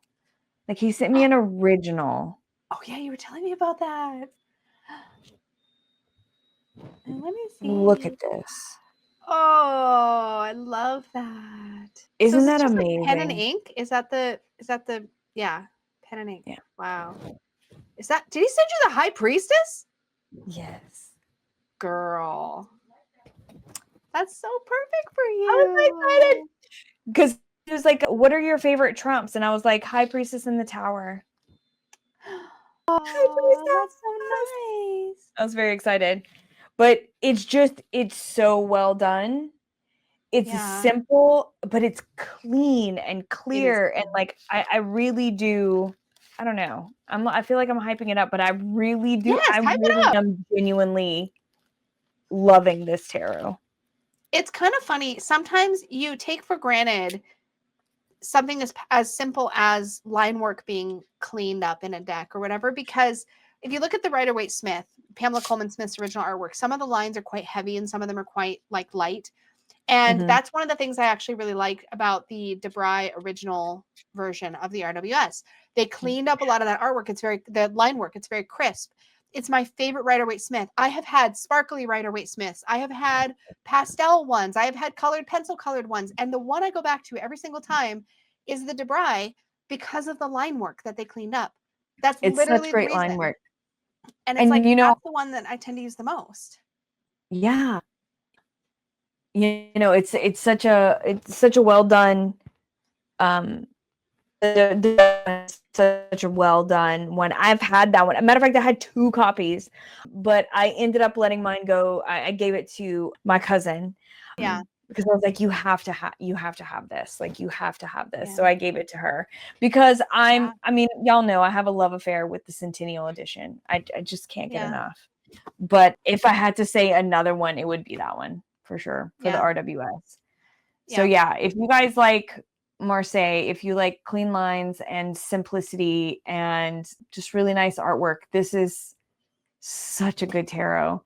Like he sent me an original. Oh yeah, you were telling me about that. And let me see. Look at this. Oh, I love that. Isn't that amazing? Like pen and ink? Is that the pen and ink. Yeah. Wow. Did he send you the High Priestess? Yes. Girl. That's so perfect for you. I was so excited. Because he was like, what are your favorite trumps? And I was like, High Priestess in the Tower. Oh, that's so nice. I was very excited. But it's so well done. It's simple, but it's clean and clear. And like, I really do I don't know. I feel like I'm hyping it up, but I really do. Yes, I hype it really up. am genuinely loving this tarot. It's kind of funny. Sometimes you take for granted something as simple as line work being cleaned up in a deck or whatever, because if you look at the Rider-Waite-Smith, Pamela Coleman Smith's original artwork, some of the lines are quite heavy and some of them are quite like light. And that's one of the things I actually really like about the DeBry original version of the RWS. They cleaned up a lot of that artwork. The line work, it's very crisp. It's my favorite Rider-Waite-Smith. I have had sparkly Rider-Waite-Smiths. I have had pastel ones. I have had pencil colored ones. And the one I go back to every single time is the DeBry because of the line work that they cleaned up. It's literally such great the reason. line work. And it's like, that's the one that I tend to use the most. Yeah. It's such a well done such a well done one. I've had that one. As a matter of fact, I had 2 copies, but I ended up letting mine go. I gave it to my cousin. Yeah. Because I was like, you have to have this. Like, you have to have this. Yeah. So I gave it to her because I mean, y'all know I have a love affair with the Centennial Edition. I just can't get enough. But if I had to say another one, it would be that one for sure, for the RWS. So yeah, if you guys like Marseille, if you like clean lines and simplicity and just really nice artwork, this is such a good tarot.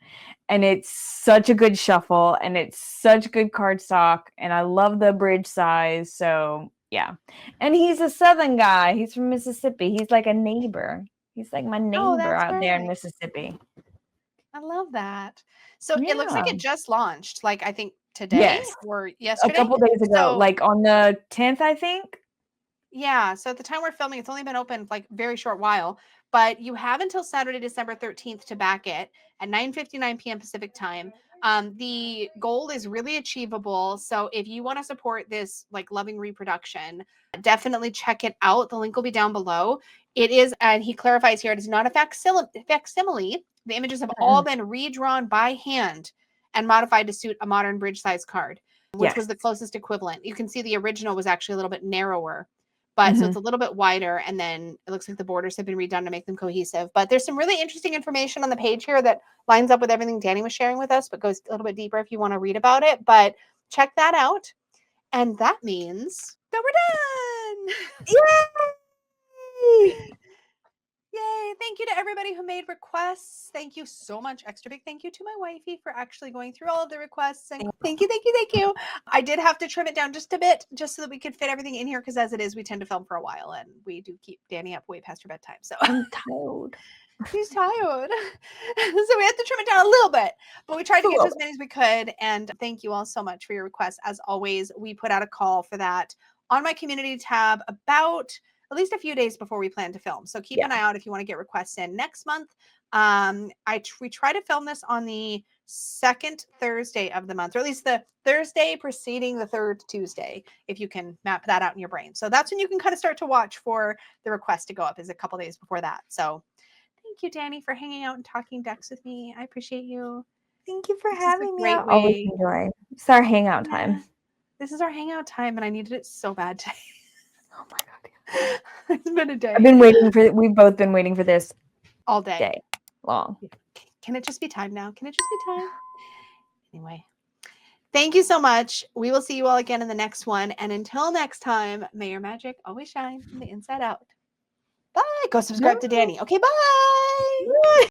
And it's such a good shuffle, and it's such good cardstock, and I love the bridge size. So yeah. And he's a Southern guy. He's from Mississippi. He's like a neighbor. He's like my neighbor out there in Mississippi. I love that. So it looks like it just launched, like I think today or yesterday. A couple days ago, like on the 10th, I think. Yeah. So at the time we're filming, it's only been open like very short while, but you have until Saturday, December 13th to back it at 9:59 p.m. Pacific time. The goal is really achievable. So if you want to support this like loving reproduction, definitely check it out. The link will be down below. It is, and he clarifies here, it is not a facsimile. The images have all been redrawn by hand and modified to suit a modern bridge size card, which was the closest equivalent. You can see the original was actually a little bit narrower, but so it's a little bit wider. And then it looks like the borders have been redone to make them cohesive. But there's some really interesting information on the page here that lines up with everything Danny was sharing with us, but goes a little bit deeper if you want to read about it. But check that out. And that means that we're done. Yay! Yay. Thank you to everybody who made requests. Thank you so much. Extra big thank you to my wifey for actually going through all of the requests. And thank you. I did have to trim it down just a bit just so that we could fit everything in here, because as it is, we tend to film for a while and we do keep Danny up way past her bedtime. So I'm tired. She's tired. So we had to trim it down a little bit, but we tried to get to as many as we could. And thank you all so much for your requests. As always, we put out a call for that on my community tab about at least a few days before we plan to film. So keep an eye out if you want to get requests in. Next month, we try to film this on the second Thursday of the month, or at least the Thursday preceding the third Tuesday, if you can map that out in your brain. So that's when you can kind of start to watch for the request to go up, is a couple days before that. So thank you, Danny, for hanging out and talking decks with me. I appreciate you. Thank you for having me. I always enjoy. It's our hangout time. This is our hangout time, and I needed it so bad today. Oh my god. It's been a day. We've both been waiting for this all day long. Can it just be time now? Can it just be time? Anyway, thank you so much. We will see you all again in the next one. And until next time, may your magic always shine from the inside out. Bye. Go subscribe to Danny. Okay, bye.